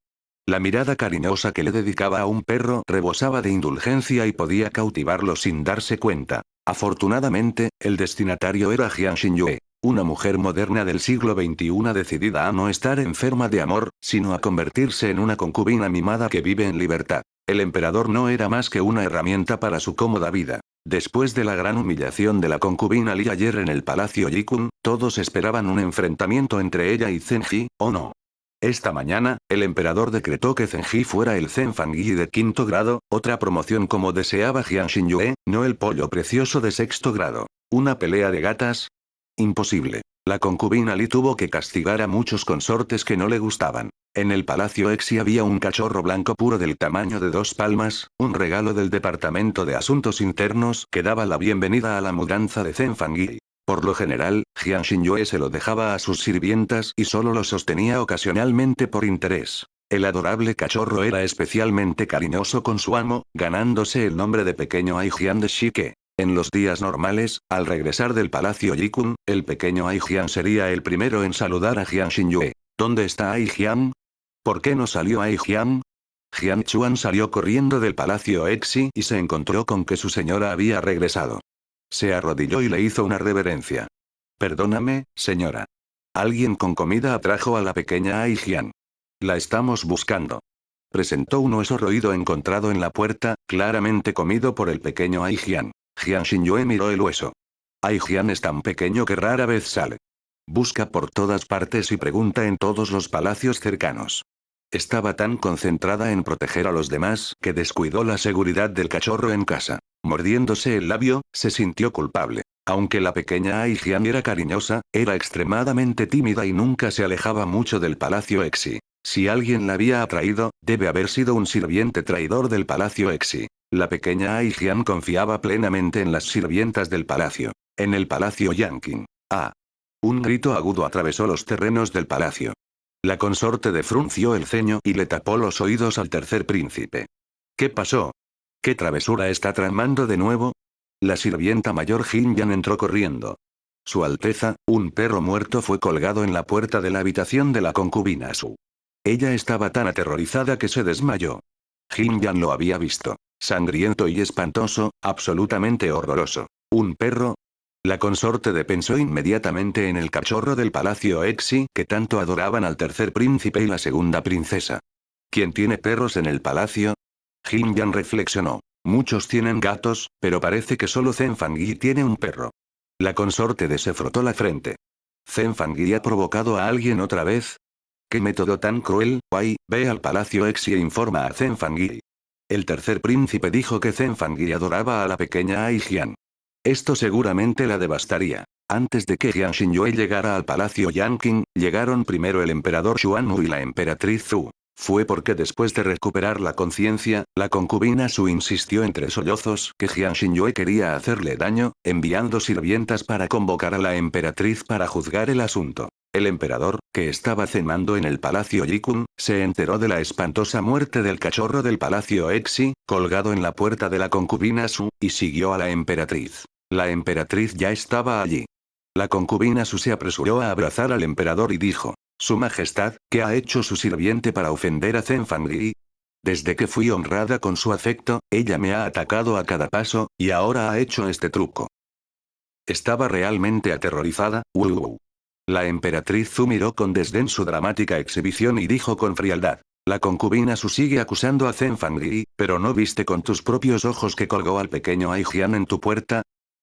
La mirada cariñosa que le dedicaba a un perro rebosaba de indulgencia y podía cautivarlo sin darse cuenta. Afortunadamente, el destinatario era Jiang Xinyue, una mujer moderna del siglo XXI decidida a no estar enferma de amor, sino a convertirse en una concubina mimada que vive en libertad. El emperador no era más que una herramienta para su cómoda vida. Después de la gran humillación de la concubina Li ayer en el palacio Yikun, todos esperaban un enfrentamiento entre ella y Zenji, ¿o no? Esta mañana, el emperador decretó que Zenji fuera el Zenfangyi de quinto grado, otra promoción como deseaba Jiang Xinyue, no el pollo precioso de sexto grado. ¿Una pelea de gatas? Imposible. La concubina Li tuvo que castigar a muchos consortes que no le gustaban. En el palacio Exi había un cachorro blanco puro del tamaño de 2 palmas, un regalo del Departamento de Asuntos Internos que daba la bienvenida a la mudanza de Zenfangyi. Por lo general, Jiang Xinyue se lo dejaba a sus sirvientas y solo lo sostenía ocasionalmente por interés. El adorable cachorro era especialmente cariñoso con su amo, ganándose el nombre de pequeño Aijian de Shike. En los días normales, al regresar del palacio Yikun, el pequeño Aijian sería el primero en saludar a Jiang Xinyue. ¿Dónde está Aijian? ¿Por qué no salió Aijian? Jiang Chuan salió corriendo del palacio Exi y se encontró con que su señora había regresado. Se arrodilló y le hizo una reverencia. Perdóname, señora. Alguien con comida atrajo a la pequeña Aijian. La estamos buscando. Presentó un hueso roído encontrado en la puerta, claramente comido por el pequeño Aijian. Jiang Xinyue miró el hueso. Aijian es tan pequeño que rara vez sale. Busca por todas partes y pregunta en todos los palacios cercanos. Estaba tan concentrada en proteger a los demás que descuidó la seguridad del cachorro en casa. Mordiéndose el labio, se sintió culpable. Aunque la pequeña Aijian era cariñosa, era extremadamente tímida y nunca se alejaba mucho del Palacio Exi. Si alguien la había atraído, debe haber sido un sirviente traidor del Palacio Exi. La pequeña Aijian confiaba plenamente en las sirvientas del palacio. En el Palacio Yanqing. ¡Ah! Un grito agudo atravesó los terrenos del palacio. La consorte de frunció el ceño y le tapó los oídos al tercer príncipe. ¿Qué pasó? ¿Qué travesura está tramando de nuevo? La sirvienta mayor Jinyan entró corriendo. Su Alteza, un perro muerto fue colgado en la puerta de la habitación de la concubina Su. Ella estaba tan aterrorizada que se desmayó. Jinyan lo había visto. Sangriento y espantoso, absolutamente horroroso. ¿Un perro? La consorte pensó inmediatamente en el cachorro del palacio Exi que tanto adoraban al tercer príncipe y la segunda princesa. ¿Quién tiene perros en el palacio? Jinyan reflexionó. Muchos tienen gatos, pero parece que solo Zhen Fangui tiene un perro. La consorte se frotó la frente. ¿Zhen Fangui ha provocado a alguien otra vez? ¿Qué método tan cruel? Wei, ve al palacio Exi e informa a Zhen Fangui. El tercer príncipe dijo que Zhen Fangui adoraba a la pequeña Aijian. Esto seguramente la devastaría. Antes de que Jian Xinyue llegara al palacio Yanqing, llegaron primero el emperador Xuanwu y la emperatriz Zhu. Fue porque después de recuperar la conciencia, la concubina Su insistió entre sollozos que Jian Xinyue quería hacerle daño, enviando sirvientas para convocar a la emperatriz para juzgar el asunto. El emperador, que estaba cenando en el palacio Yikun, se enteró de la espantosa muerte del cachorro del palacio Exi, colgado en la puerta de la concubina Su, y siguió a la emperatriz. La emperatriz ya estaba allí. La concubina Su se apresuró a abrazar al emperador y dijo: Su Majestad, ¿qué ha hecho su sirviente para ofender a Zhen Fangui? Desde que fui honrada con su afecto, ella me ha atacado a cada paso, y ahora ha hecho este truco. Estaba realmente aterrorizada. La emperatriz Zhu miró con desdén su dramática exhibición y dijo con frialdad: La concubina Su sigue acusando a Zhen Fangui, pero ¿no viste con tus propios ojos que colgó al pequeño Aijian en tu puerta?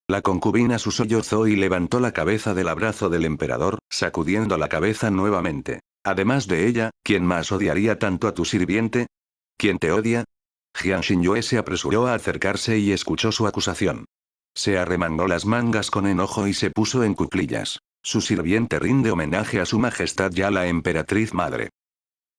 La concubina Su sollozó y levantó la cabeza del abrazo del emperador, sacudiendo la cabeza nuevamente. Además de ella, ¿quién más odiaría tanto a tu sirviente? ¿Quién te odia? Jian Xinyue se apresuró a acercarse y escuchó su acusación. Se arremangó las mangas con enojo y se puso en cuclillas. Su sirviente rinde homenaje a su majestad ya la emperatriz madre.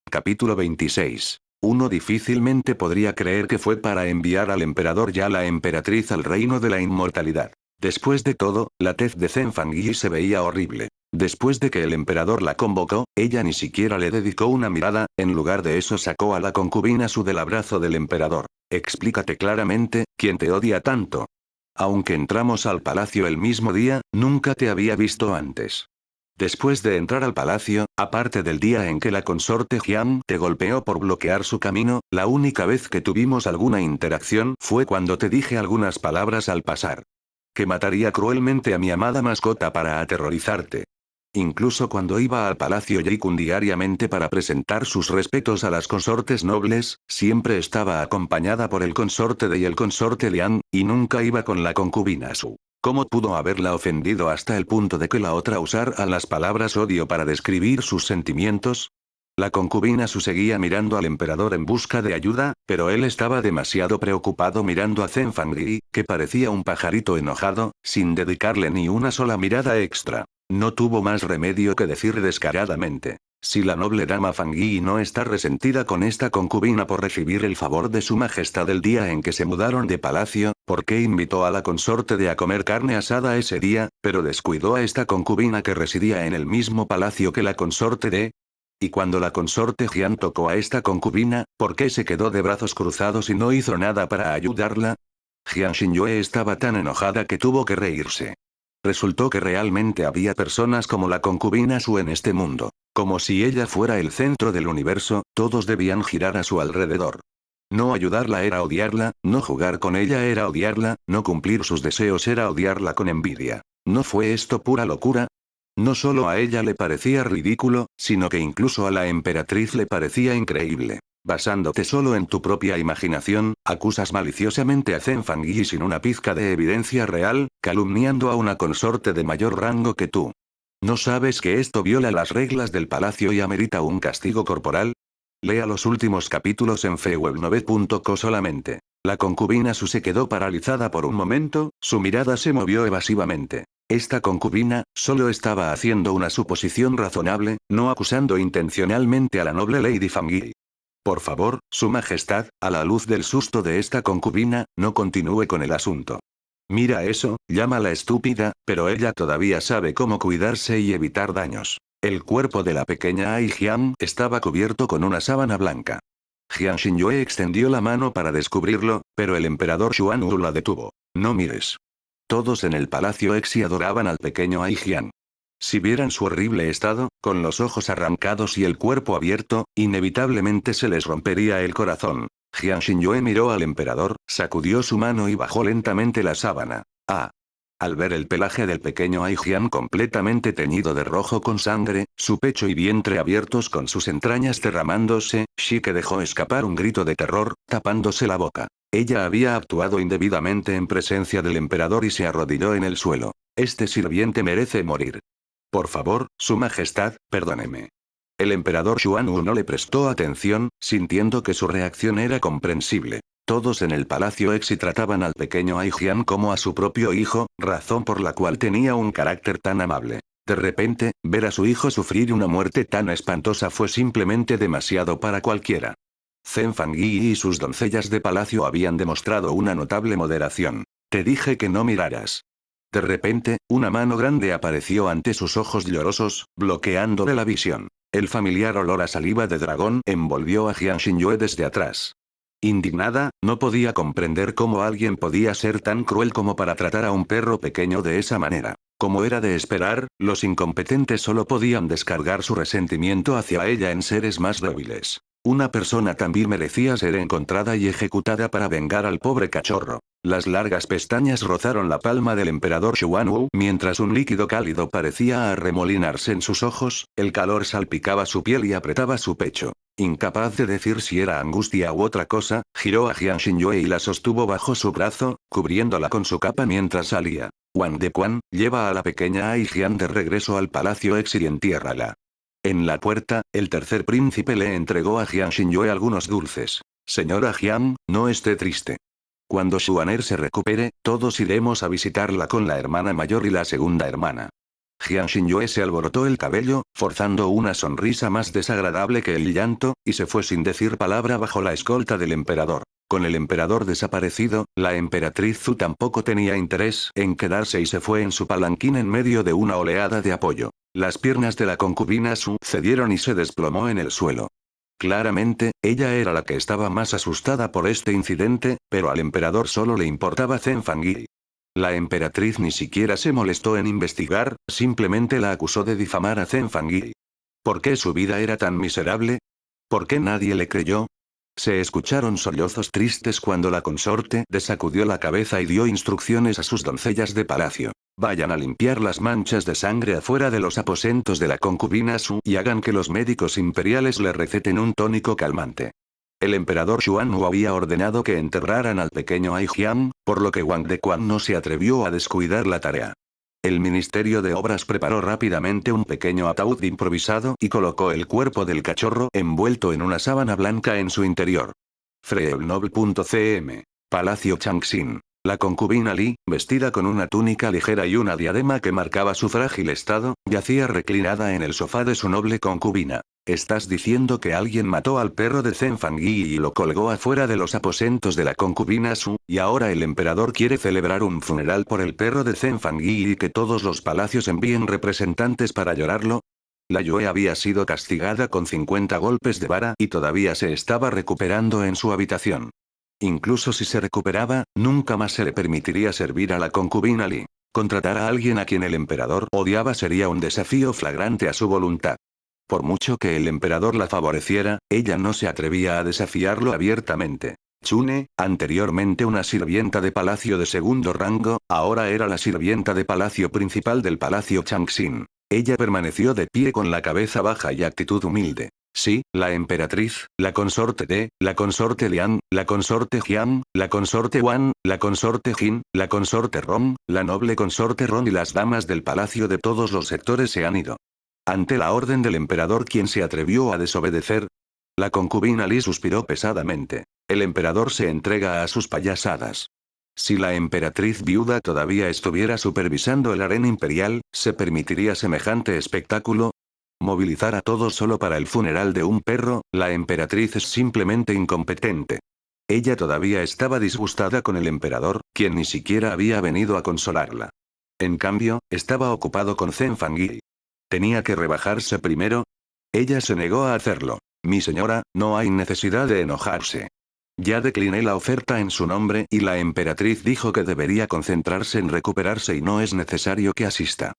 Capítulo 26. Uno difícilmente podría creer que fue para enviar al emperador ya la emperatriz al reino de la inmortalidad. Después de todo, la tez de Zhen Fangui se veía horrible. Después de que el emperador la convocó, ella ni siquiera le dedicó una mirada, en lugar de eso sacó a la concubina Su del abrazo del emperador. Explícate claramente, ¿quién te odia tanto? Aunque entramos al palacio el mismo día, nunca te había visto antes. Después de entrar al palacio, aparte del día en que la consorte Jian te golpeó por bloquear su camino, la única vez que tuvimos alguna interacción fue cuando te dije algunas palabras al pasar. Que mataría cruelmente a mi amada mascota para aterrorizarte. Incluso cuando iba al palacio Yikun diariamente para presentar sus respetos a las consortes nobles, siempre estaba acompañada por el consorte De y el consorte Lian, y nunca iba con la concubina Su. ¿Cómo pudo haberla ofendido hasta el punto de que la otra usara las palabras odio para describir sus sentimientos? La concubina Su seguía mirando al emperador en busca de ayuda, pero él estaba demasiado preocupado mirando a Zhen Fangui, que parecía un pajarito enojado, sin dedicarle ni una sola mirada extra. No tuvo más remedio que decir descaradamente: si la noble dama Fangui no está resentida con esta concubina por recibir el favor de su majestad el día en que se mudaron de palacio, ¿por qué invitó a la consorte de a comer carne asada ese día, pero descuidó a esta concubina que residía en el mismo palacio que la consorte de? Y cuando la consorte Jian tocó a esta concubina, ¿por qué se quedó de brazos cruzados y no hizo nada para ayudarla? Jian Xinyue estaba tan enojada que tuvo que reírse. Resultó que realmente había personas como la concubina Su en este mundo. Como si ella fuera el centro del universo, todos debían girar a su alrededor. No ayudarla era odiarla, no jugar con ella era odiarla, no cumplir sus deseos era odiarla con envidia. ¿No fue esto pura locura? No solo a ella le parecía ridículo, sino que incluso a la emperatriz le parecía increíble. Basándote solo en tu propia imaginación, acusas maliciosamente a Zhen Fangui sin una pizca de evidencia real, calumniando a una consorte de mayor rango que tú. ¿No sabes que esto viola las reglas del palacio y amerita un castigo corporal? Lea los últimos capítulos en fewebnovel.co solamente. La concubina Su se quedó paralizada por un momento, su mirada se movió evasivamente. Esta concubina, solo estaba haciendo una suposición razonable, no acusando intencionalmente a la noble Lady Fangui. Por favor, Su Majestad, a la luz del susto de esta concubina, no continúe con el asunto. Mira eso, llámala estúpida, pero ella todavía sabe cómo cuidarse y evitar daños. El cuerpo de la pequeña Ai Jian estaba cubierto con una sábana blanca. Jian Xinyue extendió la mano para descubrirlo, pero el emperador Xuan Wu la detuvo. No mires. Todos en el palacio Exi adoraban al pequeño Ai Jian. Si vieran su horrible estado, con los ojos arrancados y el cuerpo abierto, inevitablemente se les rompería el corazón. Jian Xinyue miró al emperador, sacudió su mano y bajó lentamente la sábana. Ah. Al ver el pelaje del pequeño Ai Jian completamente teñido de rojo con sangre, su pecho y vientre abiertos con sus entrañas derramándose, Shike dejó escapar un grito de terror, tapándose la boca. Ella había actuado indebidamente en presencia del emperador y se arrodilló en el suelo. Este sirviente merece morir. Por favor, Su Majestad, perdóneme. El emperador Xuan Wu no le prestó atención, sintiendo que su reacción era comprensible. Todos en el palacio Exi trataban al pequeño Ai Jian como a su propio hijo, razón por la cual tenía un carácter tan amable. De repente, ver a su hijo sufrir una muerte tan espantosa fue simplemente demasiado para cualquiera. Zhen Fangui y sus doncellas de palacio habían demostrado una notable moderación. Te dije que no miraras. De repente, una mano grande apareció ante sus ojos llorosos, bloqueándole la visión. El familiar olor a saliva de dragón envolvió a Jian Xinyue desde atrás. Indignada, no podía comprender cómo alguien podía ser tan cruel como para tratar a un perro pequeño de esa manera. Como era de esperar, los incompetentes solo podían descargar su resentimiento hacia ella en seres más débiles. Una persona tan vil merecía ser encontrada y ejecutada para vengar al pobre cachorro. Las largas pestañas rozaron la palma del emperador Xuan Wu mientras un líquido cálido parecía arremolinarse en sus ojos, el calor salpicaba su piel y apretaba su pecho. Incapaz de decir si era angustia u otra cosa, giró a Jian Xinyue y la sostuvo bajo su brazo, cubriéndola con su capa mientras salía. Wang Dequan, lleva a la pequeña Ai Jian de regreso al palacio Exi y entiérrala. En la puerta, el tercer príncipe le entregó a Jian Xinyue algunos dulces. Señora Jian, no esté triste. Cuando Xuaner se recupere, todos iremos a visitarla con la hermana mayor y la segunda hermana. Jian Xinyue se alborotó el cabello, forzando una sonrisa más desagradable que el llanto, y se fue sin decir palabra bajo la escolta del emperador. Con el emperador desaparecido, la emperatriz Zhu tampoco tenía interés en quedarse y se fue en su palanquín en medio de una oleada de apoyo. Las piernas de la concubina Zhu cedieron y se desplomó en el suelo. Claramente, ella era la que estaba más asustada por este incidente, pero al emperador solo le importaba Zhen Fangui. La emperatriz ni siquiera se molestó en investigar, simplemente la acusó de difamar a Zhen Fangui. ¿Por qué su vida era tan miserable? ¿Por qué nadie le creyó? Se escucharon sollozos tristes cuando la consorte sacudió la cabeza y dio instrucciones a sus doncellas de palacio. Vayan a limpiar las manchas de sangre afuera de los aposentos de la concubina Su y hagan que los médicos imperiales le receten un tónico calmante. El emperador Xuan Wu había ordenado que enterraran al pequeño Ai Jian, por lo que Wang Dequan no se atrevió a descuidar la tarea. El Ministerio de Obras preparó rápidamente un pequeño ataúd improvisado y colocó el cuerpo del cachorro envuelto en una sábana blanca en su interior. Freelnovel.cm. Palacio Changxin. La concubina Li, vestida con una túnica ligera y una diadema que marcaba su frágil estado, yacía reclinada en el sofá de su noble concubina. ¿Estás diciendo que alguien mató al perro de Zhen Fangui y lo colgó afuera de los aposentos de la concubina Su, y ahora el emperador quiere celebrar un funeral por el perro de Zhen Fangui y que todos los palacios envíen representantes para llorarlo? La Yue había sido castigada con 50 golpes de vara y todavía se estaba recuperando en su habitación. Incluso si se recuperaba, nunca más se le permitiría servir a la concubina Li. Contratar a alguien a quien el emperador odiaba sería un desafío flagrante a su voluntad. Por mucho que el emperador la favoreciera, ella no se atrevía a desafiarlo abiertamente. Chune, anteriormente una sirvienta de palacio de segundo rango, ahora era la sirvienta de palacio principal del palacio Changxin. Ella permaneció de pie con la cabeza baja y actitud humilde. Sí, la emperatriz, la consorte De, la consorte Lian, la consorte Jian, la consorte Wan, la consorte Jin, la consorte Rom, la noble consorte Ron y las damas del palacio de todos los sectores se han ido. Ante la orden del emperador, ¿quién se atrevió a desobedecer? La concubina Li suspiró pesadamente. El emperador se entrega a sus payasadas. Si la emperatriz viuda todavía estuviera supervisando el harén imperial, ¿se permitiría semejante espectáculo? Movilizar a todos solo para el funeral de un perro, la emperatriz es simplemente incompetente. Ella todavía estaba disgustada con el emperador, quien ni siquiera había venido a consolarla. En cambio, estaba ocupado con Zhen Fangyi. ¿Tenía que rebajarse primero? Ella se negó a hacerlo. Mi señora, no hay necesidad de enojarse. Ya decliné la oferta en su nombre y la emperatriz dijo que debería concentrarse en recuperarse y no es necesario que asista.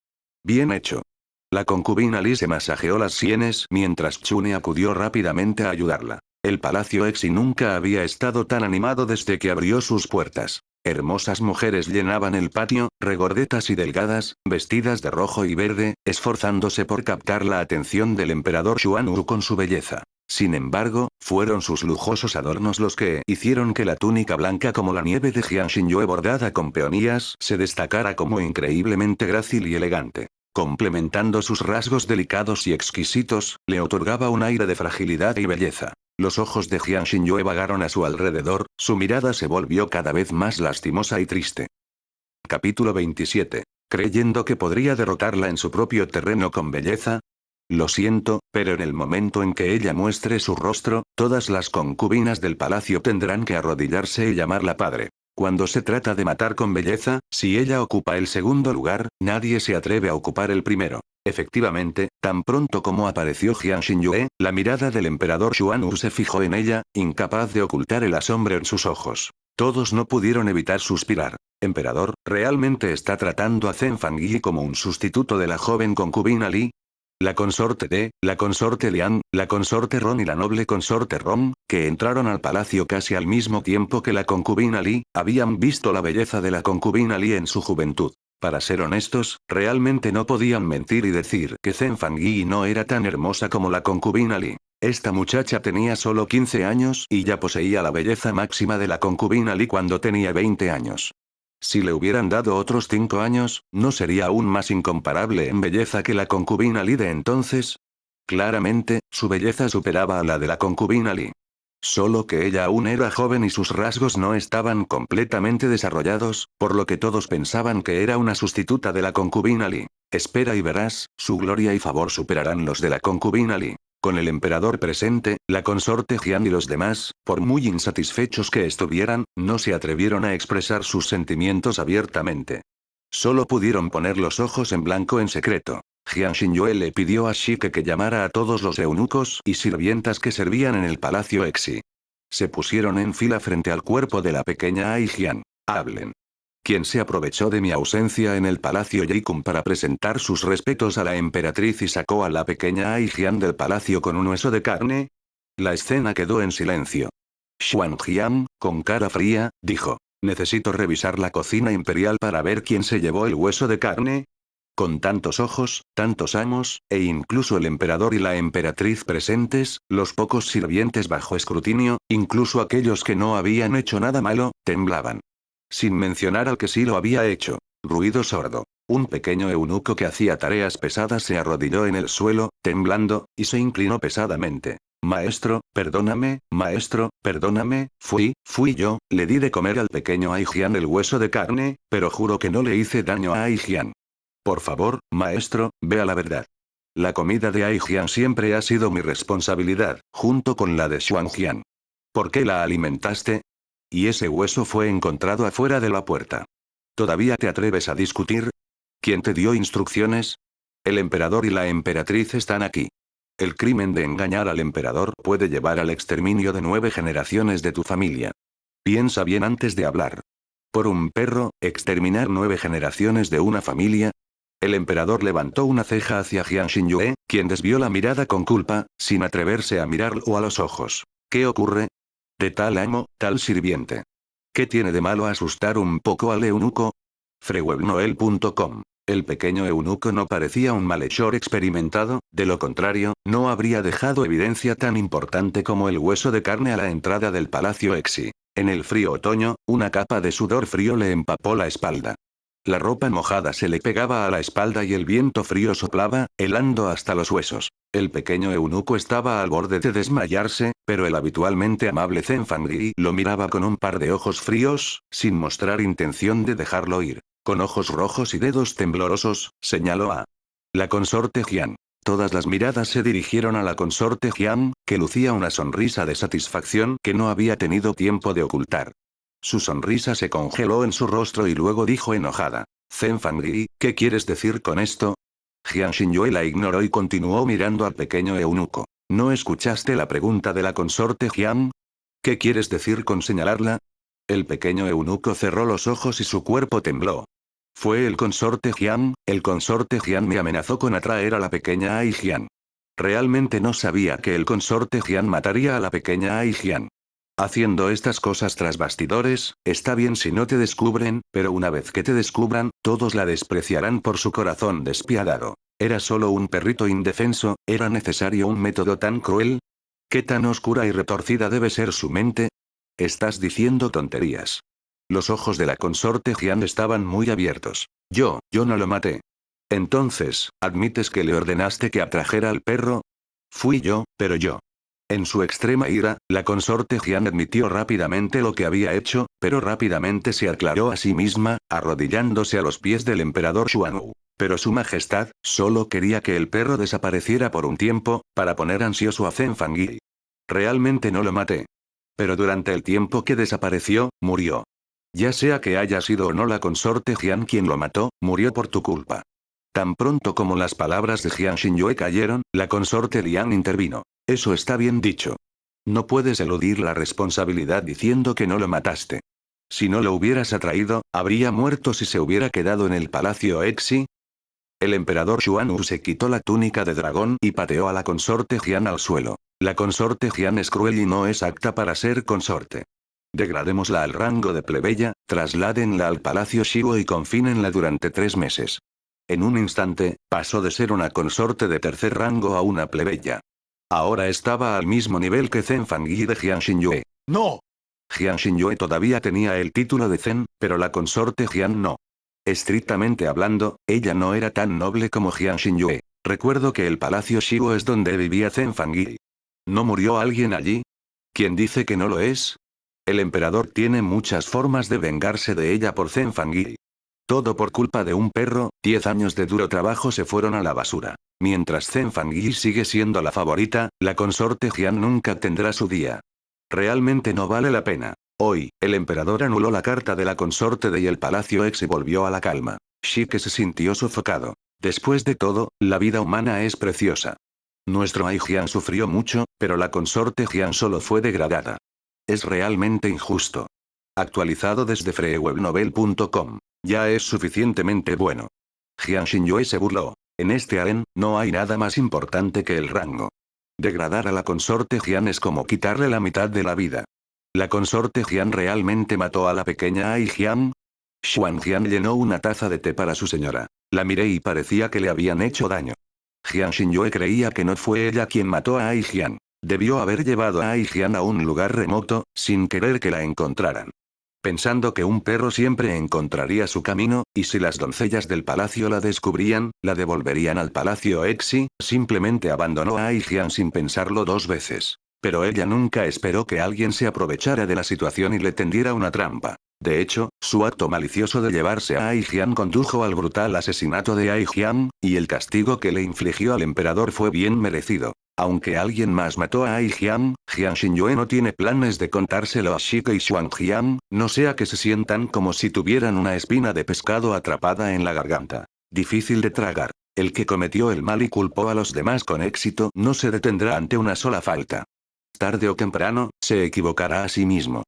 Bien hecho. La concubina Li se masajeó las sienes mientras Chune acudió rápidamente a ayudarla. El palacio Exi nunca había estado tan animado desde que abrió sus puertas. Hermosas mujeres llenaban el patio, regordetas y delgadas, vestidas de rojo y verde, esforzándose por captar la atención del emperador Xuanwu con su belleza. Sin embargo, fueron sus lujosos adornos los que hicieron que la túnica blanca como la nieve de Jian Xinyue bordada con peonías se destacara como increíblemente grácil y elegante. Complementando sus rasgos delicados y exquisitos, le otorgaba un aire de fragilidad y belleza. Los ojos de Jian Xinyue vagaron a su alrededor, su mirada se volvió cada vez más lastimosa y triste. Capítulo 27. Creyendo que podría derrotarla en su propio terreno con belleza. Lo siento, pero en el momento en que ella muestre su rostro, todas las concubinas del palacio tendrán que arrodillarse y llamarla padre. Cuando se trata de matar con belleza, si ella ocupa el segundo lugar, nadie se atreve a ocupar el primero. Efectivamente, tan pronto como apareció Jian Xinyue, la mirada del emperador Xuanwu se fijó en ella, incapaz de ocultar el asombro en sus ojos. Todos no pudieron evitar suspirar. Emperador, ¿realmente está tratando a Zhen Fangyi como un sustituto de la joven concubina Li? La consorte de, la consorte Lian, la consorte Ron y la noble consorte Ron, que entraron al palacio casi al mismo tiempo que la concubina Li, habían visto la belleza de la concubina Li en su juventud. Para ser honestos, realmente no podían mentir y decir que Zhen Fangyi no era tan hermosa como la concubina Li. Esta muchacha tenía solo 15 años y ya poseía la belleza máxima de la concubina Li cuando tenía 20 años. Si le hubieran dado otros 5 años, ¿no sería aún más incomparable en belleza que la concubina Li de entonces? Claramente, su belleza superaba a la de la concubina Li. Solo que ella aún era joven y sus rasgos no estaban completamente desarrollados, por lo que todos pensaban que era una sustituta de la concubina Li. Espera y verás, su gloria y favor superarán los de la concubina Li. Con el emperador presente, la consorte Jian y los demás, por muy insatisfechos que estuvieran, no se atrevieron a expresar sus sentimientos abiertamente. Solo pudieron poner los ojos en blanco en secreto. Jian Xinyue le pidió a Shike que llamara a todos los eunucos y sirvientas que servían en el palacio Exi. Se pusieron en fila frente al cuerpo de la pequeña Ai Jian. Hablen. ¿Quién se aprovechó de mi ausencia en el palacio Yeikun para presentar sus respetos a la emperatriz y sacó a la pequeña Ai Jian del palacio con un hueso de carne? La escena quedó en silencio. Xuan Jian, con cara fría, dijo: «Necesito revisar la cocina imperial para ver quién se llevó el hueso de carne». Con tantos ojos, tantos amos, e incluso el emperador y la emperatriz presentes, los pocos sirvientes bajo escrutinio, incluso aquellos que no habían hecho nada malo, temblaban. Sin mencionar al que sí lo había hecho. Ruido sordo. Un pequeño eunuco que hacía tareas pesadas se arrodilló en el suelo, temblando, y se inclinó pesadamente. «Maestro, perdóname, fui yo, le di de comer al pequeño Ai Jian el hueso de carne, pero juro que no le hice daño a Ai Jian. Por favor, maestro, vea la verdad. La comida de Ai Jian siempre ha sido mi responsabilidad, junto con la de Xuan Jian. ¿Por qué la alimentaste? Y ese hueso fue encontrado afuera de la puerta. ¿Todavía te atreves a discutir? ¿Quién te dio instrucciones? El emperador y la emperatriz están aquí. El crimen de engañar al emperador puede llevar al exterminio de 9 generaciones de tu familia. Piensa bien antes de hablar. ¿Por un perro, exterminar 9 generaciones de una familia? El emperador levantó una ceja hacia Jian Xinyue, quien desvió la mirada con culpa, sin atreverse a mirarlo a los ojos. ¿Qué ocurre? De tal amo, tal sirviente. ¿Qué tiene de malo asustar un poco al eunuco? Frewebnoel.com. El pequeño eunuco no parecía un malhechor experimentado, de lo contrario, no habría dejado evidencia tan importante como el hueso de carne a la entrada del palacio Exi. En el frío otoño, una capa de sudor frío le empapó la espalda. La ropa mojada se le pegaba a la espalda y el viento frío soplaba, helando hasta los huesos. El pequeño eunuco estaba al borde de desmayarse, pero el habitualmente amable Zen Fangui lo miraba con un par de ojos fríos, sin mostrar intención de dejarlo ir. Con ojos rojos y dedos temblorosos, señaló a la consorte Jian. Todas las miradas se dirigieron a la consorte Jian, que lucía una sonrisa de satisfacción que no había tenido tiempo de ocultar. Su sonrisa se congeló en su rostro y luego dijo enojada: Zen Fangui, ¿qué quieres decir con esto? Jian Xinyue la ignoró y continuó mirando al pequeño eunuco. ¿No escuchaste la pregunta de la consorte Jian? ¿Qué quieres decir con señalarla? El pequeño eunuco cerró los ojos y su cuerpo tembló. Fue el consorte Jian me amenazó con atraer a la pequeña Ai Jian. Realmente no sabía que el consorte Jian mataría a la pequeña Ai Jian. Haciendo estas cosas tras bastidores, está bien si no te descubren, pero una vez que te descubran, todos la despreciarán por su corazón despiadado. Era solo un perrito indefenso, ¿era necesario un método tan cruel? ¿Qué tan oscura y retorcida debe ser su mente? Estás diciendo tonterías. Los ojos de la consorte Jian estaban muy abiertos. Yo no lo maté. Entonces, ¿admites que le ordenaste que atrajera al perro? Fui yo, pero yo. En su extrema ira, la consorte Jian admitió rápidamente lo que había hecho, pero rápidamente se aclaró a sí misma, arrodillándose a los pies del emperador Xuanwu. Pero su majestad, solo quería que el perro desapareciera por un tiempo, para poner ansioso a Zen Fangui. Realmente no lo maté. Pero durante el tiempo que desapareció, murió. Ya sea que haya sido o no la consorte Jian quien lo mató, murió por tu culpa. Tan pronto como las palabras de Jian Xinyue cayeron, la consorte Lian intervino. Eso está bien dicho. No puedes eludir la responsabilidad diciendo que no lo mataste. Si no lo hubieras atraído, ¿habría muerto si se hubiera quedado en el palacio Exi? El emperador Xuanwu se quitó la túnica de dragón y pateó a la consorte Jian al suelo. La consorte Jian es cruel y no es apta para ser consorte. Degradémosla al rango de plebeya, trasládenla al palacio Shiwo y confínenla durante 3 meses. En un instante, pasó de ser una consorte de tercer rango a una plebeya. Ahora estaba al mismo nivel que Zen Fangui de Jian Xinyue. ¡No! Jian Xinyue todavía tenía el título de Zen, pero la consorte Jian no. Estrictamente hablando, ella no era tan noble como Jian Xinyue. Recuerdo que el palacio Shiwo es donde vivía Zen Fangui. ¿No murió alguien allí? ¿Quién dice que no lo es? El emperador tiene muchas formas de vengarse de ella por Zen Fangui. Todo por culpa de un perro, 10 años de duro trabajo se fueron a la basura. Mientras Zen Fangui sigue siendo la favorita, la consorte Jian nunca tendrá su día. Realmente no vale la pena. Hoy, el emperador anuló la carta de la consorte de y el palacio X y volvió a la calma. Shike se sintió sofocado. Después de todo, la vida humana es preciosa. Nuestro Ai Jian sufrió mucho, pero la consorte Jian solo fue degradada. Es realmente injusto. Actualizado desde freewebnovel.com. Ya es suficientemente bueno. Jian Xinyue se burló. En este harén, no hay nada más importante que el rango. Degradar a la consorte Jian es como quitarle la mitad de la vida. ¿La consorte Jian realmente mató a la pequeña Ai Jian? Xuan Jian llenó una taza de té para su señora. La miré y parecía que le habían hecho daño. Jian Xinyue creía que no fue ella quien mató a Ai Jian. Debió haber llevado a Ai Jian a un lugar remoto, sin querer que la encontraran. Pensando que un perro siempre encontraría su camino, y si las doncellas del palacio la descubrían, la devolverían al palacio Exi, simplemente abandonó a Ai Jian sin pensarlo 2 veces. Pero ella nunca esperó que alguien se aprovechara de la situación y le tendiera una trampa. De hecho, su acto malicioso de llevarse a Ai Jian condujo al brutal asesinato de Ai Jian, y el castigo que le infligió al emperador fue bien merecido. Aunque alguien más mató a Ai Jian, Jian Xinyue no tiene planes de contárselo a Shike y Xuan Jian, no sea que se sientan como si tuvieran una espina de pescado atrapada en la garganta. Difícil de tragar. El que cometió el mal y culpó a los demás con éxito no se detendrá ante una sola falta. Tarde o temprano, se equivocará a sí mismo.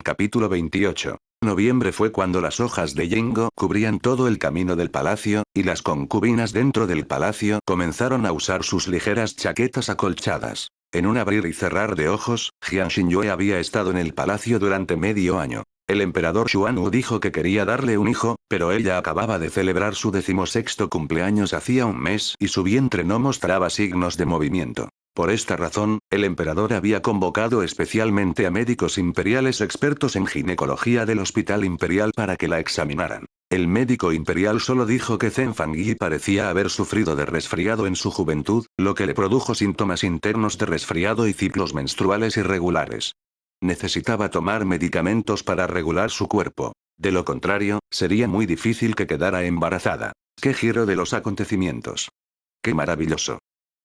Capítulo 28. Noviembre fue cuando las hojas de yengo cubrían todo el camino del palacio, y las concubinas dentro del palacio comenzaron a usar sus ligeras chaquetas acolchadas. En un abrir y cerrar de ojos, Jian Xinyue había estado en el palacio durante medio año. El emperador Xuanwu dijo que quería darle un hijo, pero ella acababa de celebrar su 16º cumpleaños hacía un mes y su vientre no mostraba signos de movimiento. Por esta razón, el emperador había convocado especialmente a médicos imperiales expertos en ginecología del Hospital Imperial para que la examinaran. El médico imperial solo dijo que Zhen Fangyi parecía haber sufrido de resfriado en su juventud, lo que le produjo síntomas internos de resfriado y ciclos menstruales irregulares. Necesitaba tomar medicamentos para regular su cuerpo. De lo contrario, sería muy difícil que quedara embarazada. ¡Qué giro de los acontecimientos! ¡Qué maravilloso!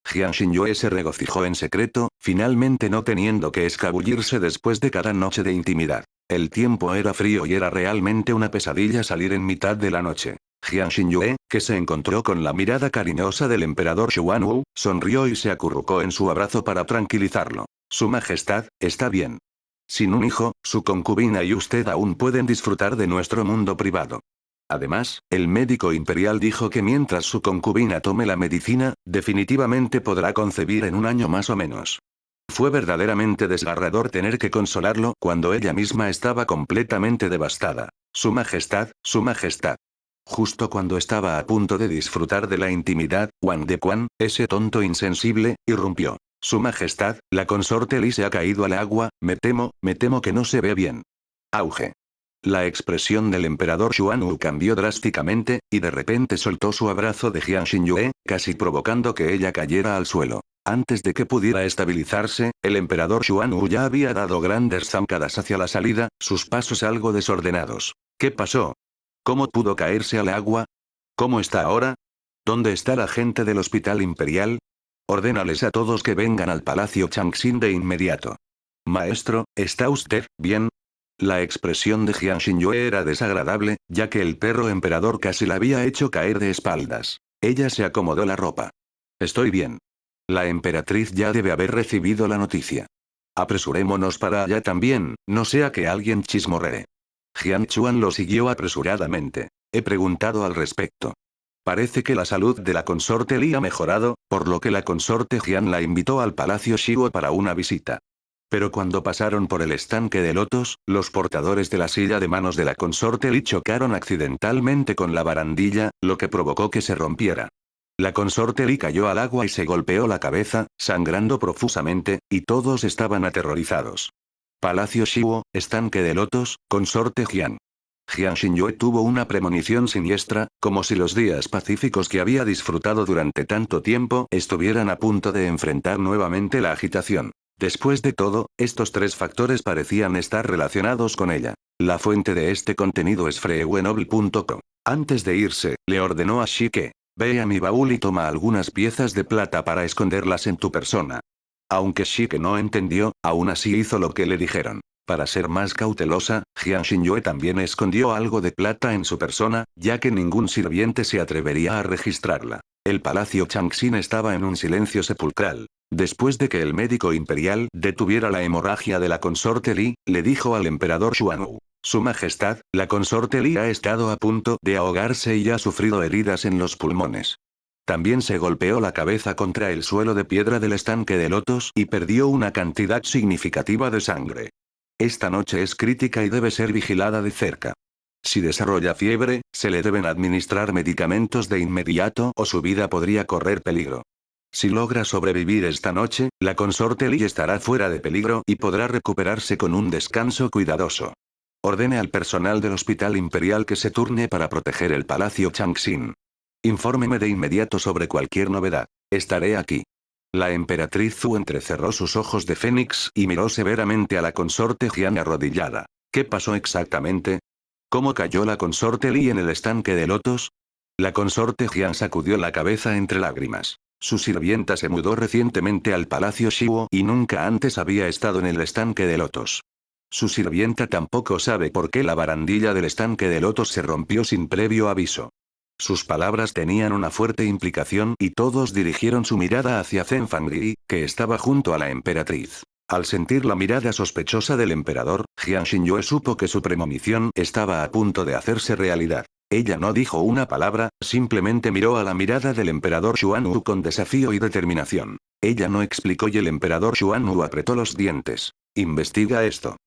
Jiang Xinyue se regocijó en secreto, finalmente no teniendo que escabullirse después de cada noche de intimidad. El tiempo era frío y era realmente una pesadilla salir en mitad de la noche. Jiang Xinyue, que se encontró con la mirada cariñosa del emperador Xuanwu, sonrió y se acurrucó en su abrazo para tranquilizarlo. Su Majestad, está bien. Sin un hijo, su concubina y usted aún pueden disfrutar de nuestro mundo privado. Además, el médico imperial dijo que mientras su concubina tome la medicina, definitivamente podrá concebir en un año más o menos. Fue verdaderamente desgarrador tener que consolarlo cuando ella misma estaba completamente devastada. Su Majestad, Su Majestad. Justo cuando estaba a punto de disfrutar de la intimidad, Wang Dequan, ese tonto insensible, irrumpió. Su Majestad, la consorte Li se ha caído al agua, me temo que no se ve bien. Auge. La expresión del emperador Xuanwu cambió drásticamente, y de repente soltó su abrazo de Jiang Xinyue, casi provocando que ella cayera al suelo. Antes de que pudiera estabilizarse, el emperador Xuanwu ya había dado grandes zancadas hacia la salida, sus pasos algo desordenados. ¿Qué pasó? ¿Cómo pudo caerse al agua? ¿Cómo está ahora? ¿Dónde está la gente del Hospital Imperial? Ordénales a todos que vengan al Palacio Changxin de inmediato. Maestro, ¿está usted bien? La expresión de Jiang Xinyue era desagradable, ya que el perro emperador casi la había hecho caer de espaldas. Ella se acomodó la ropa. Estoy bien. La emperatriz ya debe haber recibido la noticia. Apresurémonos para allá también, no sea que alguien chismorree. Jiang Chuan lo siguió apresuradamente. He preguntado al respecto. Parece que la salud de la consorte Li ha mejorado, por lo que la consorte Jian la invitó al Palacio Shiwo para una visita. Pero cuando pasaron por el estanque de lotos, los portadores de la silla de manos de la consorte Li chocaron accidentalmente con la barandilla, lo que provocó que se rompiera. La consorte Li cayó al agua y se golpeó la cabeza, sangrando profusamente, y todos estaban aterrorizados. Palacio Shiwo, estanque de lotos, consorte Jian. Jiang Xinyue tuvo una premonición siniestra, como si los días pacíficos que había disfrutado durante tanto tiempo estuvieran a punto de enfrentar nuevamente la agitación. Después de todo, estos tres factores parecían estar relacionados con ella. La fuente de este contenido es freewenoble.co. Antes de irse, le ordenó a Shi que, ve a mi baúl y toma algunas piezas de plata para esconderlas en tu persona. Aunque Shike no entendió, aún así hizo lo que le dijeron. Para ser más cautelosa, Jiang Xinyue también escondió algo de plata en su persona, ya que ningún sirviente se atrevería a registrarla. El palacio Changxin estaba en un silencio sepulcral. Después de que el médico imperial detuviera la hemorragia de la consorte Li, le dijo al emperador Xuanwu. Su Majestad, la consorte Li ha estado a punto de ahogarse y ha sufrido heridas en los pulmones. También se golpeó la cabeza contra el suelo de piedra del estanque de lotos y perdió una cantidad significativa de sangre. Esta noche es crítica y debe ser vigilada de cerca. Si desarrolla fiebre, se le deben administrar medicamentos de inmediato o su vida podría correr peligro. Si logra sobrevivir esta noche, la consorte Li estará fuera de peligro y podrá recuperarse con un descanso cuidadoso. Ordene al personal del Hospital Imperial que se turne para proteger el Palacio Changxin. Infórmeme de inmediato sobre cualquier novedad. Estaré aquí. La emperatriz Zhu entrecerró sus ojos de fénix y miró severamente a la consorte Jian arrodillada. ¿Qué pasó exactamente? ¿Cómo cayó la consorte Li en el estanque de lotos? La consorte Jian sacudió la cabeza entre lágrimas. Su sirvienta se mudó recientemente al Palacio Shiwo y nunca antes había estado en el estanque de lotos. Su sirvienta tampoco sabe por qué la barandilla del estanque de lotos se rompió sin previo aviso. Sus palabras tenían una fuerte implicación y todos dirigieron su mirada hacia Zhen Fangyi, que estaba junto a la emperatriz. Al sentir la mirada sospechosa del emperador, Jiang Xinyue supo que su premonición estaba a punto de hacerse realidad. Ella no dijo una palabra, simplemente miró a la mirada del emperador Xuanwu con desafío y determinación. Ella no explicó y el emperador Xuanwu apretó los dientes. Investiga esto.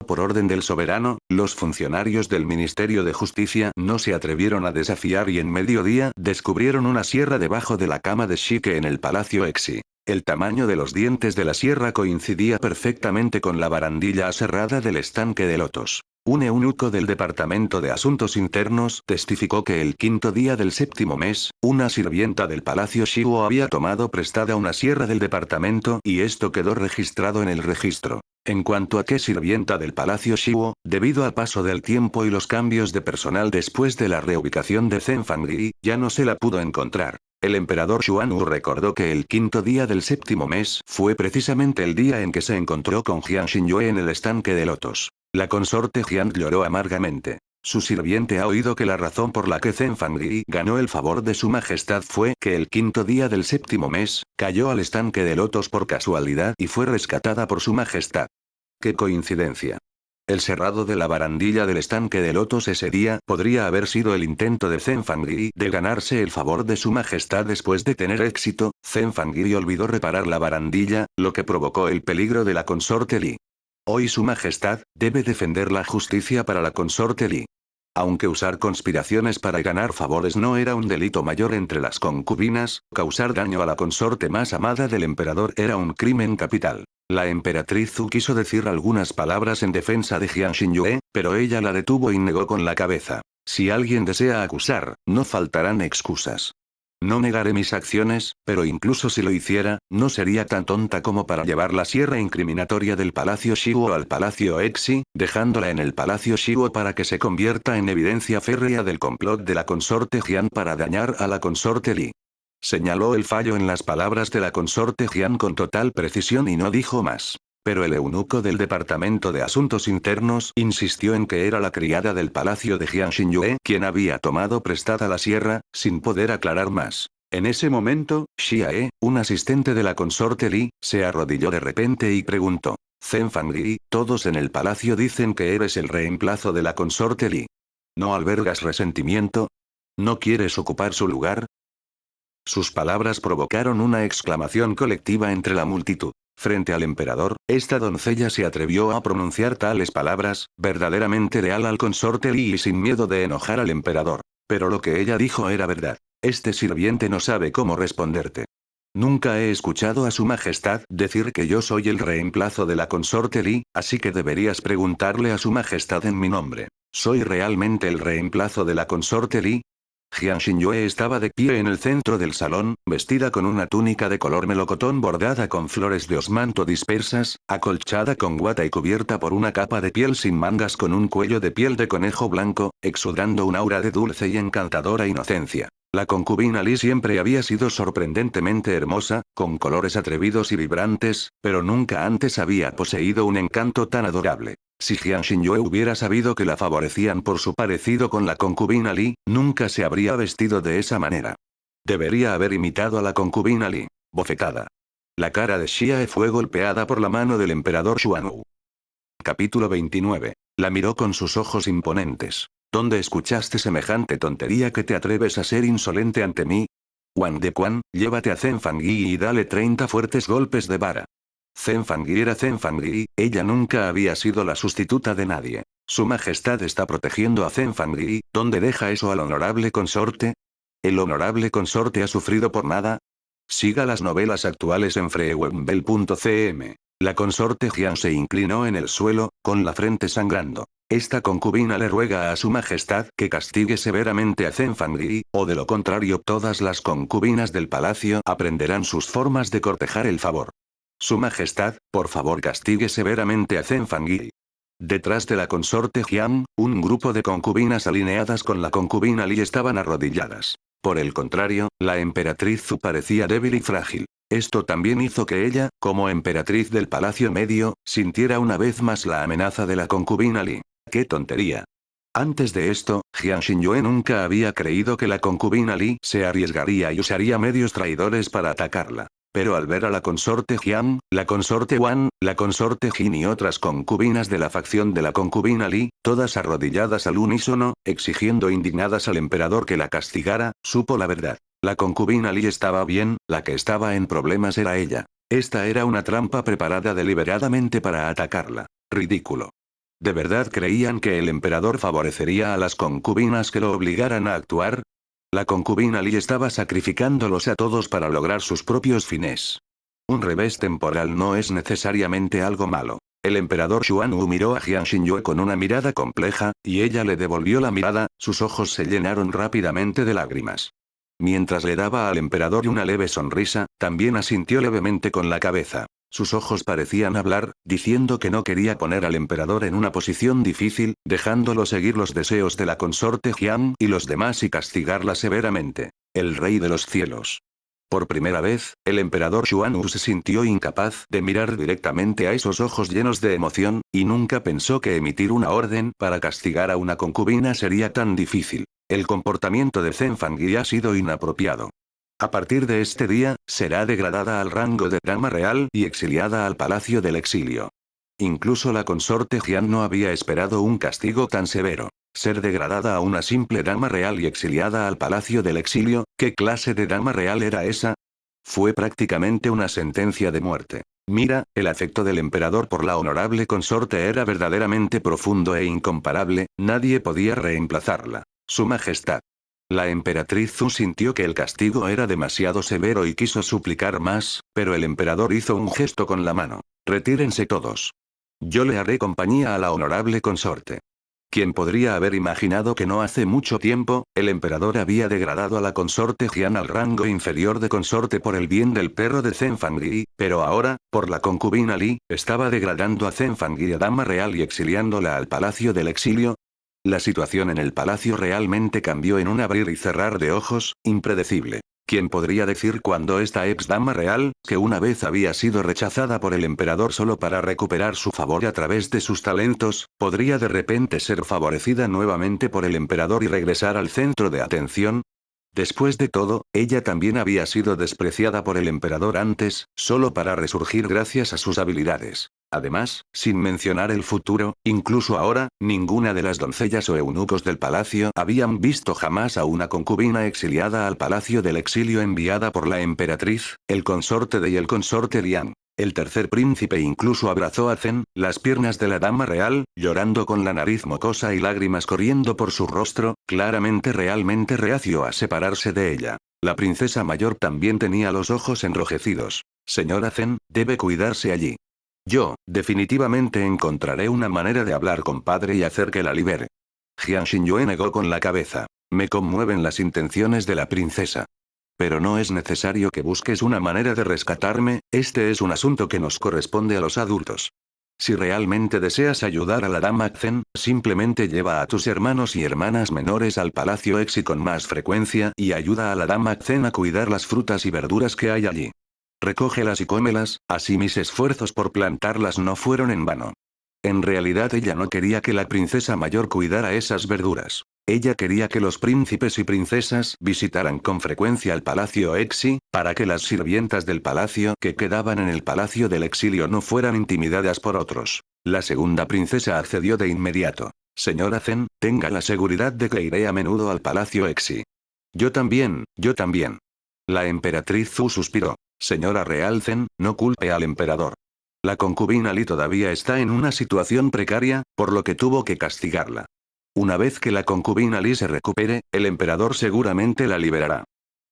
Por orden del soberano, los funcionarios del Ministerio de Justicia no se atrevieron a desafiar y en mediodía descubrieron una sierra debajo de la cama de Shike en el Palacio Exi. El tamaño de los dientes de la sierra coincidía perfectamente con la barandilla aserrada del estanque de lotos. Un eunuco del Departamento de Asuntos Internos testificó que el quinto día del séptimo mes, una sirvienta del Palacio Shiwo había tomado prestada una sierra del departamento y esto quedó registrado en el registro. En cuanto a qué sirvienta del Palacio Shiwo, debido al paso del tiempo y los cambios de personal después de la reubicación de Zenfangri, ya no se la pudo encontrar. El emperador Xuanwu recordó que el quinto día del séptimo mes fue precisamente el día en que se encontró con Jiang Xinyue en el estanque de lotos. La consorte Jiang lloró amargamente. Su sirviente ha oído que la razón por la que Zenfangri ganó el favor de su majestad fue que el quinto día del séptimo mes, cayó al estanque de lotos por casualidad y fue rescatada por su majestad. ¡Qué coincidencia! El cerrado de la barandilla del estanque de lotos ese día podría haber sido el intento de Zenfangri de ganarse el favor de su majestad después de tener éxito. Zenfangri olvidó reparar la barandilla, lo que provocó el peligro de la consorte Li. Hoy su majestad debe defender la justicia para la consorte Li. Aunque usar conspiraciones para ganar favores no era un delito mayor entre las concubinas, causar daño a la consorte más amada del emperador era un crimen capital. La emperatriz Zhu quiso decir algunas palabras en defensa de Jiang Xinyue, pero ella la detuvo y negó con la cabeza. Si alguien desea acusar, no faltarán excusas. No negaré mis acciones, pero incluso si lo hiciera, no sería tan tonta como para llevar la sierra incriminatoria del Palacio Shiwo al Palacio Exi, dejándola en el Palacio Shiwo para que se convierta en evidencia férrea del complot de la consorte Jiang para dañar a la consorte Li. Señaló el fallo en las palabras de la consorte Jiang con total precisión y no dijo más. Pero el eunuco del Departamento de Asuntos Internos insistió en que era la criada del palacio de Jiang Xinyue quien había tomado prestada la sierra, sin poder aclarar más. En ese momento, Xiae, un asistente de la consorte Li, se arrodilló de repente y preguntó. Zenfangri, todos en el palacio dicen que eres el reemplazo de la consorte Li. ¿No albergas resentimiento? ¿No quieres ocupar su lugar? Sus palabras provocaron una exclamación colectiva entre la multitud. Frente al emperador, esta doncella se atrevió a pronunciar tales palabras, verdaderamente leal al consorte Li y sin miedo de enojar al emperador. Pero lo que ella dijo era verdad. Este sirviente no sabe cómo responderte. Nunca he escuchado a su majestad decir que yo soy el reemplazo de la consorte Li, así que deberías preguntarle a su majestad en mi nombre. ¿Soy realmente el reemplazo de la consorte Li? Jiang Xinyue estaba de pie en el centro del salón, vestida con una túnica de color melocotón bordada con flores de osmanto dispersas, acolchada con guata y cubierta por una capa de piel sin mangas con un cuello de piel de conejo blanco, exudando un aura de dulce y encantadora inocencia. La concubina Li siempre había sido sorprendentemente hermosa, con colores atrevidos y vibrantes, pero nunca antes había poseído un encanto tan adorable. Si Jiang Xinyue hubiera sabido que la favorecían por su parecido con la concubina Li, nunca se habría vestido de esa manera. Debería haber imitado a la concubina Li. Bofetada. La cara de Xiae fue golpeada por la mano del emperador Xuanwu. Capítulo 29. La miró con sus ojos imponentes. ¿Dónde escuchaste semejante tontería que te atreves a ser insolente ante mí? Wang de Quan, llévate a Zenfangri y dale 30 fuertes golpes de vara. Zenfangri era Zenfangri, ella nunca había sido la sustituta de nadie. Su majestad está protegiendo a Zenfangri, ¿dónde deja eso al honorable consorte? ¿El honorable consorte ha sufrido por nada? Siga las novelas actuales en freewebmbel.cm. La consorte Jiang se inclinó en el suelo, con la frente sangrando. Esta concubina le ruega a su majestad que castigue severamente a Zenfangri, o de lo contrario todas las concubinas del palacio aprenderán sus formas de cortejar el favor. Su majestad, por favor castigue severamente a Zenfangri. Detrás de la consorte Jiang, un grupo de concubinas alineadas con la concubina Li estaban arrodilladas. Por el contrario, la emperatriz Zhu parecía débil y frágil. Esto también hizo que ella, como emperatriz del Palacio Medio, sintiera una vez más la amenaza de la concubina Li. ¡Qué tontería! Antes de esto, Jiang Xinyue nunca había creído que la concubina Li se arriesgaría y usaría medios traidores para atacarla. Pero al ver a la consorte Jiang, la consorte Wan, la consorte Jin y otras concubinas de la facción de la concubina Li, todas arrodilladas al unísono, exigiendo indignadas al emperador que la castigara, supo la verdad. La concubina Li estaba bien, la que estaba en problemas era ella. Esta era una trampa preparada deliberadamente para atacarla. Ridículo. ¿De verdad creían que el emperador favorecería a las concubinas que lo obligaran a actuar? La concubina Li estaba sacrificándolos a todos para lograr sus propios fines. Un revés temporal no es necesariamente algo malo. El emperador Xuanwu miró a Jian Xinyue con una mirada compleja, y ella le devolvió la mirada, sus ojos se llenaron rápidamente de lágrimas. Mientras le daba al emperador una leve sonrisa, también asintió levemente con la cabeza. Sus ojos parecían hablar, diciendo que no quería poner al emperador en una posición difícil, dejándolo seguir los deseos de la consorte Jian y los demás y castigarla severamente. El rey de los cielos. Por primera vez, el emperador Xuanwu se sintió incapaz de mirar directamente a esos ojos llenos de emoción, y nunca pensó que emitir una orden para castigar a una concubina sería tan difícil. El comportamiento de Zhen Fangyi ha sido inapropiado. A partir de este día, será degradada al rango de dama real y exiliada al palacio del exilio. Incluso la consorte Jian no había esperado un castigo tan severo. Ser degradada a una simple dama real y exiliada al palacio del exilio, ¿qué clase de dama real era esa? Fue prácticamente una sentencia de muerte. Mira, el afecto del emperador por la honorable consorte era verdaderamente profundo e incomparable, nadie podía reemplazarla. Su Majestad. La emperatriz Zhu sintió que el castigo era demasiado severo y quiso suplicar más, pero el emperador hizo un gesto con la mano. Retírense todos. Yo le haré compañía a la honorable consorte. ¿Quién podría haber imaginado que no hace mucho tiempo, el emperador había degradado a la consorte Jian al rango inferior de consorte por el bien del perro de Zhen Fangyi, pero ahora, por la concubina Li, estaba degradando a Zhen Fangyi a dama real y exiliándola al palacio del exilio? La situación en el palacio realmente cambió en un abrir y cerrar de ojos, impredecible. ¿Quién podría decir cuando esta ex dama real, que una vez había sido rechazada por el emperador solo para recuperar su favor a través de sus talentos, podría de repente ser favorecida nuevamente por el emperador y regresar al centro de atención? Después de todo, ella también había sido despreciada por el emperador antes, solo para resurgir gracias a sus habilidades. Además, sin mencionar el futuro, incluso ahora, ninguna de las doncellas o eunucos del palacio habían visto jamás a una concubina exiliada al palacio del exilio enviada por la emperatriz, el consorte de y el consorte Liang. El tercer príncipe incluso abrazó a Zhen, las piernas de la dama real, llorando con la nariz mocosa y lágrimas corriendo por su rostro, claramente realmente reacio a separarse de ella. La princesa mayor también tenía los ojos enrojecidos. Señora Zhen, debe cuidarse allí. Yo, definitivamente encontraré una manera de hablar con padre y hacer que la libere. Jian Xinyue negó con la cabeza. Me conmueven las intenciones de la princesa. Pero no es necesario que busques una manera de rescatarme, este es un asunto que nos corresponde a los adultos. Si realmente deseas ayudar a la dama Zhen, simplemente lleva a tus hermanos y hermanas menores al palacio Exi con más frecuencia y ayuda a la dama Zhen a cuidar las frutas y verduras que hay allí. Recógelas y cómelas, así mis esfuerzos por plantarlas no fueron en vano. En realidad ella no quería que la princesa mayor cuidara esas verduras. Ella quería que los príncipes y princesas visitaran con frecuencia el palacio Exi, para que las sirvientas del palacio que quedaban en el palacio del exilio no fueran intimidadas por otros. La segunda princesa accedió de inmediato. Señora Zhen, tenga la seguridad de que iré a menudo al palacio Exi. Yo también, yo también. La emperatriz Zhu suspiró. Señora Real Zhen, no culpe al emperador. La concubina Li todavía está en una situación precaria, por lo que tuvo que castigarla. Una vez que la concubina Li se recupere, el emperador seguramente la liberará.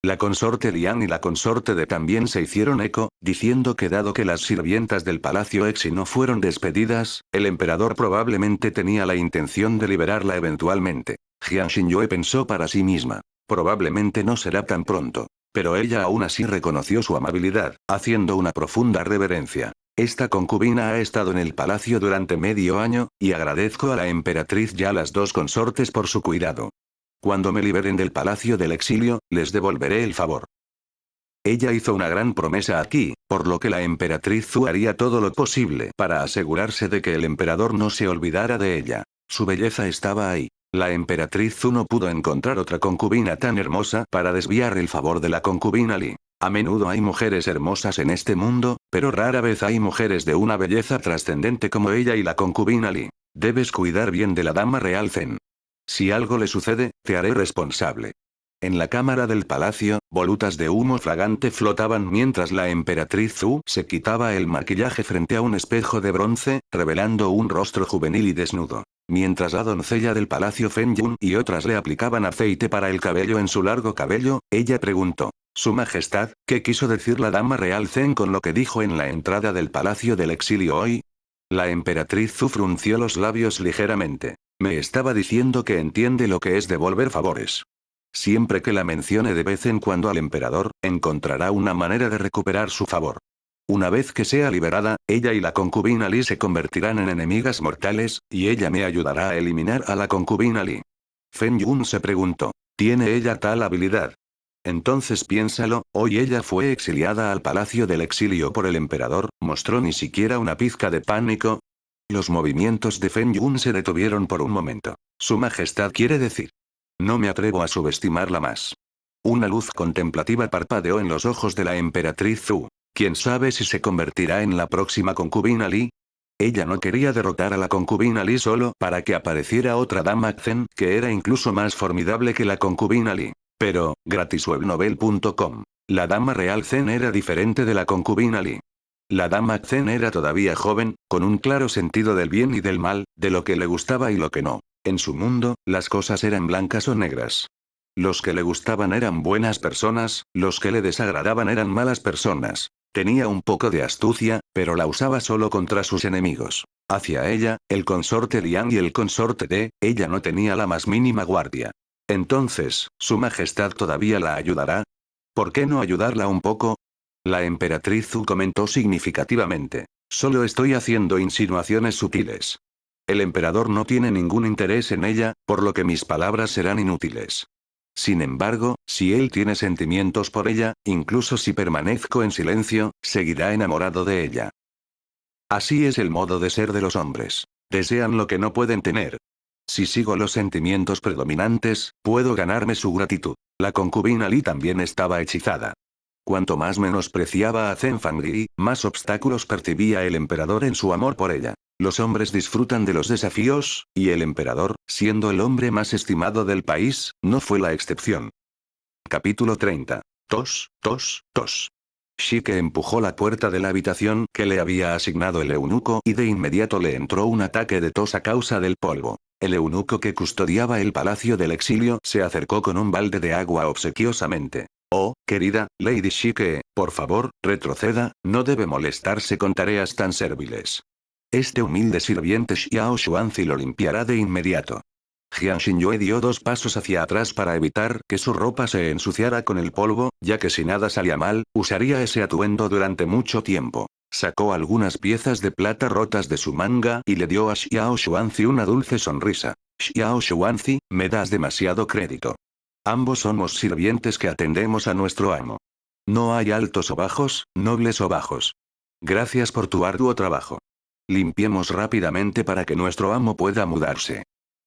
La consorte Liang y la consorte de también se hicieron eco, diciendo que dado que las sirvientas del palacio Exi no fueron despedidas, el emperador probablemente tenía la intención de liberarla eventualmente. Jian Xinyue pensó para sí misma. Probablemente no será tan pronto. Pero ella aún así reconoció su amabilidad, haciendo una profunda reverencia. Esta concubina ha estado en el palacio durante medio año, y agradezco a la emperatriz y a las dos consortes por su cuidado. Cuando me liberen del palacio del exilio, les devolveré el favor. Ella hizo una gran promesa aquí, por lo que la emperatriz Zhu haría todo lo posible para asegurarse de que el emperador no se olvidara de ella. Su belleza estaba ahí. La emperatriz Zhu no pudo encontrar otra concubina tan hermosa para desviar el favor de la concubina Li. A menudo hay mujeres hermosas en este mundo, pero rara vez hay mujeres de una belleza trascendente como ella y la concubina Li. Debes cuidar bien de la dama real Zhen. Si algo le sucede, te haré responsable. En la cámara del palacio, volutas de humo fragante flotaban mientras la emperatriz Zhu se quitaba el maquillaje frente a un espejo de bronce, revelando un rostro juvenil y desnudo. Mientras la doncella del palacio Feng Yun y otras le aplicaban aceite para el cabello en su largo cabello, ella preguntó: «Su Majestad, ¿qué quiso decir la dama real Zen con lo que dijo en la entrada del palacio del exilio hoy?» La emperatriz Zhu frunció los labios ligeramente. «Me estaba diciendo que entiende lo que es devolver favores. Siempre que la mencione de vez en cuando al emperador, encontrará una manera de recuperar su favor. Una vez que sea liberada, ella y la concubina Li se convertirán en enemigas mortales, y ella me ayudará a eliminar a la concubina Li». Feng Yun se preguntó: ¿tiene ella tal habilidad? Entonces piénsalo, hoy ella fue exiliada al palacio del exilio por el emperador, ¿mostró ni siquiera una pizca de pánico? Los movimientos de Feng Yun se detuvieron por un momento. «Su Majestad quiere decir». No me atrevo a subestimarla más. Una luz contemplativa parpadeó en los ojos de la emperatriz Zhu. ¿Quién sabe si se convertirá en la próxima concubina Li? Ella no quería derrotar a la concubina Li solo para que apareciera otra dama Zen que era incluso más formidable que la concubina Li. Pero, gratiswebnovel.com. La dama real Zen era diferente de la concubina Li. La dama Zen era todavía joven, con un claro sentido del bien y del mal, de lo que le gustaba y lo que no. En su mundo, las cosas eran blancas o negras. Los que le gustaban eran buenas personas, los que le desagradaban eran malas personas. Tenía un poco de astucia, pero la usaba solo contra sus enemigos. Hacia ella, el consorte Liang y el consorte De, ella no tenía la más mínima guardia. Entonces, ¿Su Majestad todavía la ayudará? ¿Por qué no ayudarla un poco? La emperatriz Zhu comentó significativamente: «Solo estoy haciendo insinuaciones sutiles. El emperador no tiene ningún interés en ella, por lo que mis palabras serán inútiles. Sin embargo, si él tiene sentimientos por ella, incluso si permanezco en silencio, seguirá enamorado de ella. Así es el modo de ser de los hombres. Desean lo que no pueden tener. Si sigo los sentimientos predominantes, puedo ganarme su gratitud». La concubina Li también estaba hechizada. Cuanto más menospreciaba a Zen Fangri, más obstáculos percibía el emperador en su amor por ella. Los hombres disfrutan de los desafíos, y el emperador, siendo el hombre más estimado del país, no fue la excepción. Capítulo 30. Tos, tos, tos. Shike empujó la puerta de la habitación que le había asignado el eunuco y de inmediato le entró un ataque de tos a causa del polvo. El eunuco que custodiaba el palacio del exilio se acercó con un balde de agua obsequiosamente. «Oh, querida, Lady Shike, por favor, retroceda, no debe molestarse con tareas tan serviles. Este humilde sirviente Xiao Xuanzi lo limpiará de inmediato». Jian Xinyue dio 2 pasos hacia atrás para evitar que su ropa se ensuciara con el polvo, ya que si nada salía mal, usaría ese atuendo durante mucho tiempo. Sacó algunas piezas de plata rotas de su manga y le dio a Xiao Xuanzi una dulce sonrisa. «Xiao Xuanzi, me das demasiado crédito. Ambos somos sirvientes que atendemos a nuestro amo. No hay altos o bajos, nobles o bajos. Gracias por tu arduo trabajo. Limpiemos rápidamente para que nuestro amo pueda mudarse».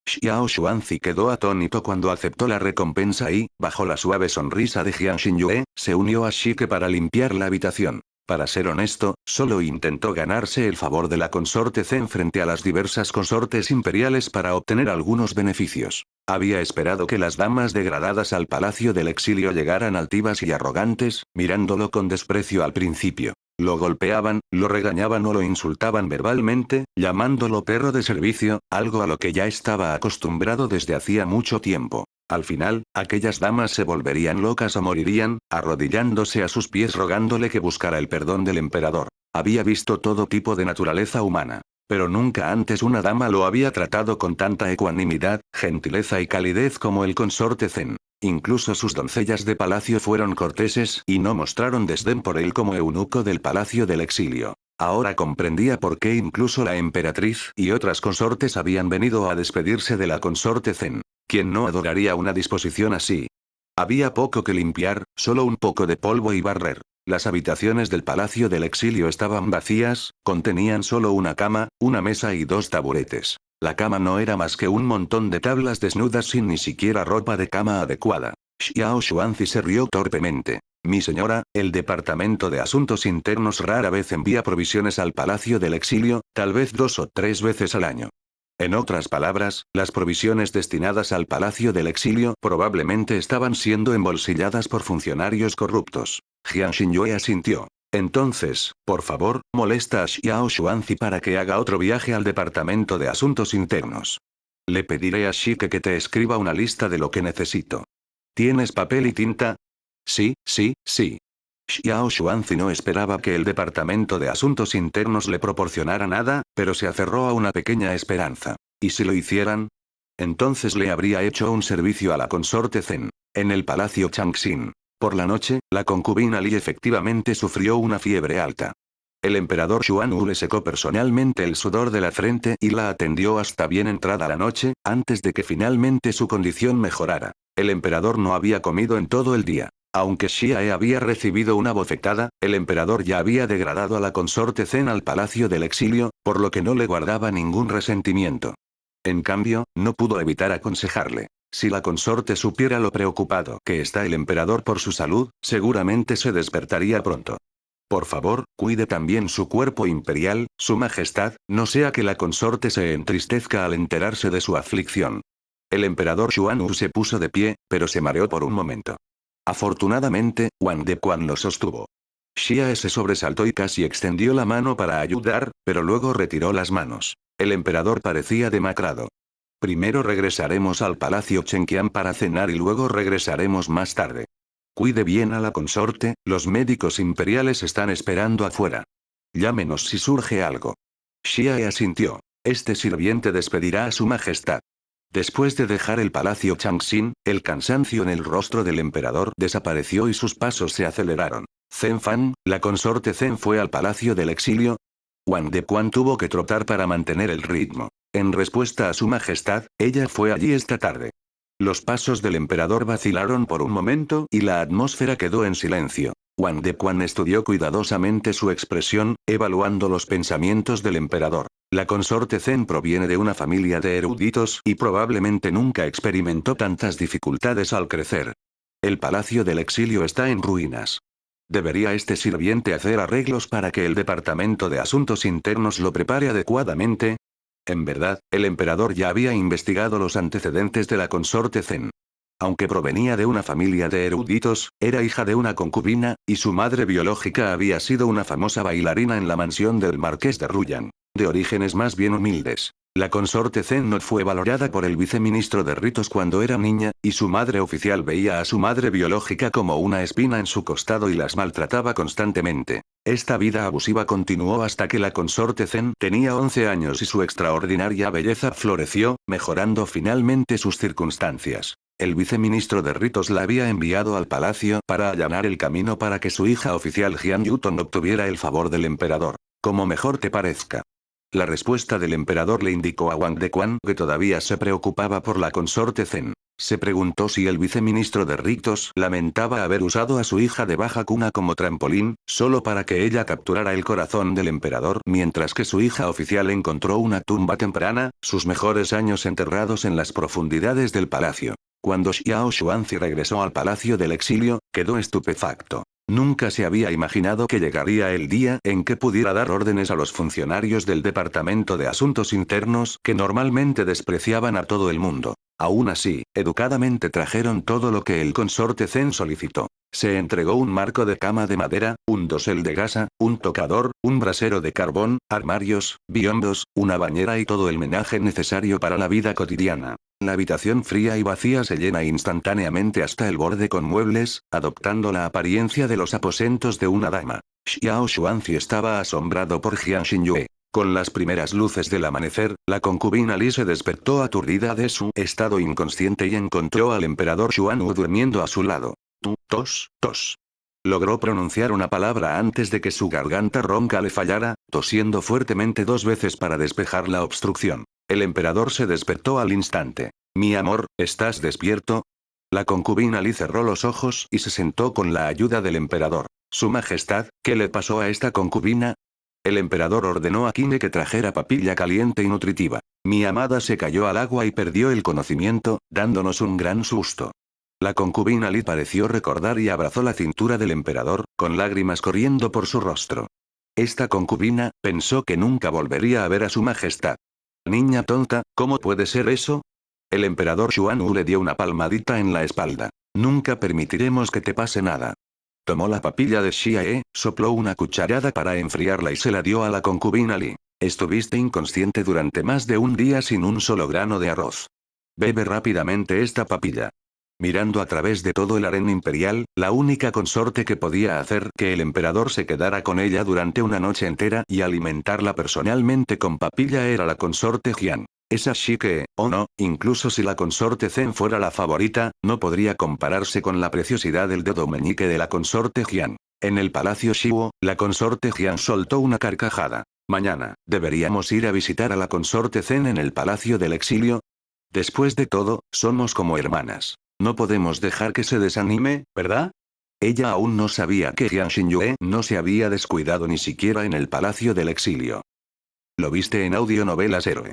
Xiao Xuanzi quedó atónito cuando aceptó la recompensa y, bajo la suave sonrisa de Jian Xinyue, se unió a Shike para limpiar la habitación. Para ser honesto, solo intentó ganarse el favor de la consorte Zen frente a las diversas consortes imperiales para obtener algunos beneficios. Había esperado que las damas degradadas al palacio del exilio llegaran altivas y arrogantes, mirándolo con desprecio al principio. Lo golpeaban, lo regañaban o lo insultaban verbalmente, llamándolo perro de servicio, algo a lo que ya estaba acostumbrado desde hacía mucho tiempo. Al final, aquellas damas se volverían locas o morirían, arrodillándose a sus pies rogándole que buscara el perdón del emperador. Había visto todo tipo de naturaleza humana. Pero nunca antes una dama lo había tratado con tanta ecuanimidad, gentileza y calidez como el consorte Zen. Incluso sus doncellas de palacio fueron corteses y no mostraron desdén por él como eunuco del palacio del exilio. Ahora comprendía por qué incluso la emperatriz y otras consortes habían venido a despedirse de la consorte Zen. ¿Quién no adoraría una disposición así? Había poco que limpiar, solo un poco de polvo y barrer. Las habitaciones del palacio del exilio estaban vacías, contenían solo una cama, una mesa y 2 taburetes. La cama no era más que un montón de tablas desnudas sin ni siquiera ropa de cama adecuada. Xiao Xuanzi se rió torpemente. «Mi señora, el Departamento de Asuntos Internos rara vez envía provisiones al palacio del exilio, tal vez 2 o 3 veces al año. En otras palabras, las provisiones destinadas al Palacio del Exilio probablemente estaban siendo embolsilladas por funcionarios corruptos. Jiang Xinyue asintió. Entonces, por favor, molesta a Xiao Xuanzi para que haga otro viaje al Departamento de Asuntos Internos. Le pediré a Shike que te escriba una lista de lo que necesito. ¿Tienes papel y tinta? Sí, sí, sí. Xiao Xuanzi no esperaba que el Departamento de Asuntos Internos le proporcionara nada, pero se aferró a una pequeña esperanza. ¿Y si lo hicieran? Entonces le habría hecho un servicio a la consorte Zen. En el Palacio Changxin. Por la noche, la concubina Li efectivamente sufrió una fiebre alta. El emperador Xuanwu le secó personalmente el sudor de la frente y la atendió hasta bien entrada la noche, antes de que finalmente su condición mejorara. El emperador no había comido en todo el día. Aunque Xiae había recibido una bofetada, el emperador ya había degradado a la consorte Zen al Palacio del Exilio, por lo que no le guardaba ningún resentimiento. En cambio, no pudo evitar aconsejarle. Si la consorte supiera lo preocupado que está el emperador por su salud, seguramente se despertaría pronto. Por favor, cuide también su cuerpo imperial, su majestad, no sea que la consorte se entristezca al enterarse de su aflicción. El emperador Xuanwu se puso de pie, pero se mareó por un momento. Afortunadamente, Wang Dequan lo sostuvo. Xia se sobresaltó y casi extendió la mano para ayudar, pero luego retiró las manos. El emperador parecía demacrado. Primero regresaremos al Palacio Chenqian para cenar y luego regresaremos más tarde. Cuide bien a la consorte, los médicos imperiales están esperando afuera. Llámenos si surge algo. Xia asintió. Este sirviente despedirá a su majestad. Después de dejar el Palacio Changxin, el cansancio en el rostro del emperador desapareció y sus pasos se aceleraron. Zen Fan, la consorte Zen fue al Palacio del Exilio. Wang Dequan tuvo que trotar para mantener el ritmo. En respuesta a su majestad, ella fue allí esta tarde. Los pasos del emperador vacilaron por un momento y la atmósfera quedó en silencio. Wang Dequan estudió cuidadosamente su expresión, evaluando los pensamientos del emperador. La consorte Zen proviene de una familia de eruditos y probablemente nunca experimentó tantas dificultades al crecer. El Palacio del Exilio está en ruinas. ¿Debería este sirviente hacer arreglos para que el Departamento de Asuntos Internos lo prepare adecuadamente? En verdad, el emperador ya había investigado los antecedentes de la consorte Zen. Aunque provenía de una familia de eruditos, era hija de una concubina, y su madre biológica había sido una famosa bailarina en la mansión del marqués de Ruyan. De orígenes más bien humildes. La consorte Zen no fue valorada por el viceministro de ritos cuando era niña, y su madre oficial veía a su madre biológica como una espina en su costado y las maltrataba constantemente. Esta vida abusiva continuó hasta que la consorte Zen tenía 11 años y su extraordinaria belleza floreció, mejorando finalmente sus circunstancias. El viceministro de ritos la había enviado al palacio para allanar el camino para que su hija oficial Jian Yuton obtuviera el favor del emperador. Como mejor te parezca. La respuesta del emperador le indicó a Wang Dequan que todavía se preocupaba por la consorte Zen. Se preguntó si el viceministro de ritos lamentaba haber usado a su hija de baja cuna como trampolín, solo para que ella capturara el corazón del emperador mientras que su hija oficial encontró una tumba temprana, sus mejores años enterrados en las profundidades del palacio. Cuando Xiao Xuanzi regresó al Palacio del Exilio, quedó estupefacto. Nunca se había imaginado que llegaría el día en que pudiera dar órdenes a los funcionarios del Departamento de Asuntos Internos que normalmente despreciaban a todo el mundo. Aún así, educadamente trajeron todo lo que el consorte Zen solicitó. Se entregó un marco de cama de madera, un dosel de gasa, un tocador, un brasero de carbón, armarios, biombos, una bañera y todo el menaje necesario para la vida cotidiana. La habitación fría y vacía se llena instantáneamente hasta el borde con muebles, adoptando la apariencia de los aposentos de una dama. Xiao Xuanzi estaba asombrado por Jiang Xinyue. Con las primeras luces del amanecer, la concubina Li se despertó aturdida de su estado inconsciente y encontró al emperador Xuanwu durmiendo a su lado. Tos, tos. Logró pronunciar una palabra antes de que su garganta ronca le fallara, tosiendo fuertemente 2 veces para despejar la obstrucción. El emperador se despertó al instante. Mi amor, ¿estás despierto? La concubina Li cerró los ojos y se sentó con la ayuda del emperador. Su majestad, ¿qué le pasó a esta concubina? El emperador ordenó a Qine que trajera papilla caliente y nutritiva. Mi amada se cayó al agua y perdió el conocimiento, dándonos un gran susto. La concubina Li pareció recordar y abrazó la cintura del emperador, con lágrimas corriendo por su rostro. Esta concubina, pensó que nunca volvería a ver a su majestad. Niña tonta, ¿cómo puede ser eso? El emperador Xuanwu le dio una palmadita en la espalda. Nunca permitiremos que te pase nada. Tomó la papilla de Xia, sopló una cucharada para enfriarla y se la dio a la concubina Li. Estuviste inconsciente durante más de un día sin un solo grano de arroz. Bebe rápidamente esta papilla. Mirando a través de todo el harén imperial, la única consorte que podía hacer que el emperador se quedara con ella durante una noche entera y alimentarla personalmente con papilla era la consorte Jian. Esa que, o no, incluso si la consorte Zen fuera la favorita, no podría compararse con la preciosidad del dedo meñique de la consorte Jian. En el palacio Shiwo, la consorte Jian soltó una carcajada. Mañana, ¿deberíamos ir a visitar a la consorte Zen en el palacio del exilio? Después de todo, somos como hermanas. No podemos dejar que se desanime, ¿verdad? Ella aún no sabía que Jian Xinyue no se había descuidado ni siquiera en el palacio del exilio. Lo viste en Audionovelas Héroe.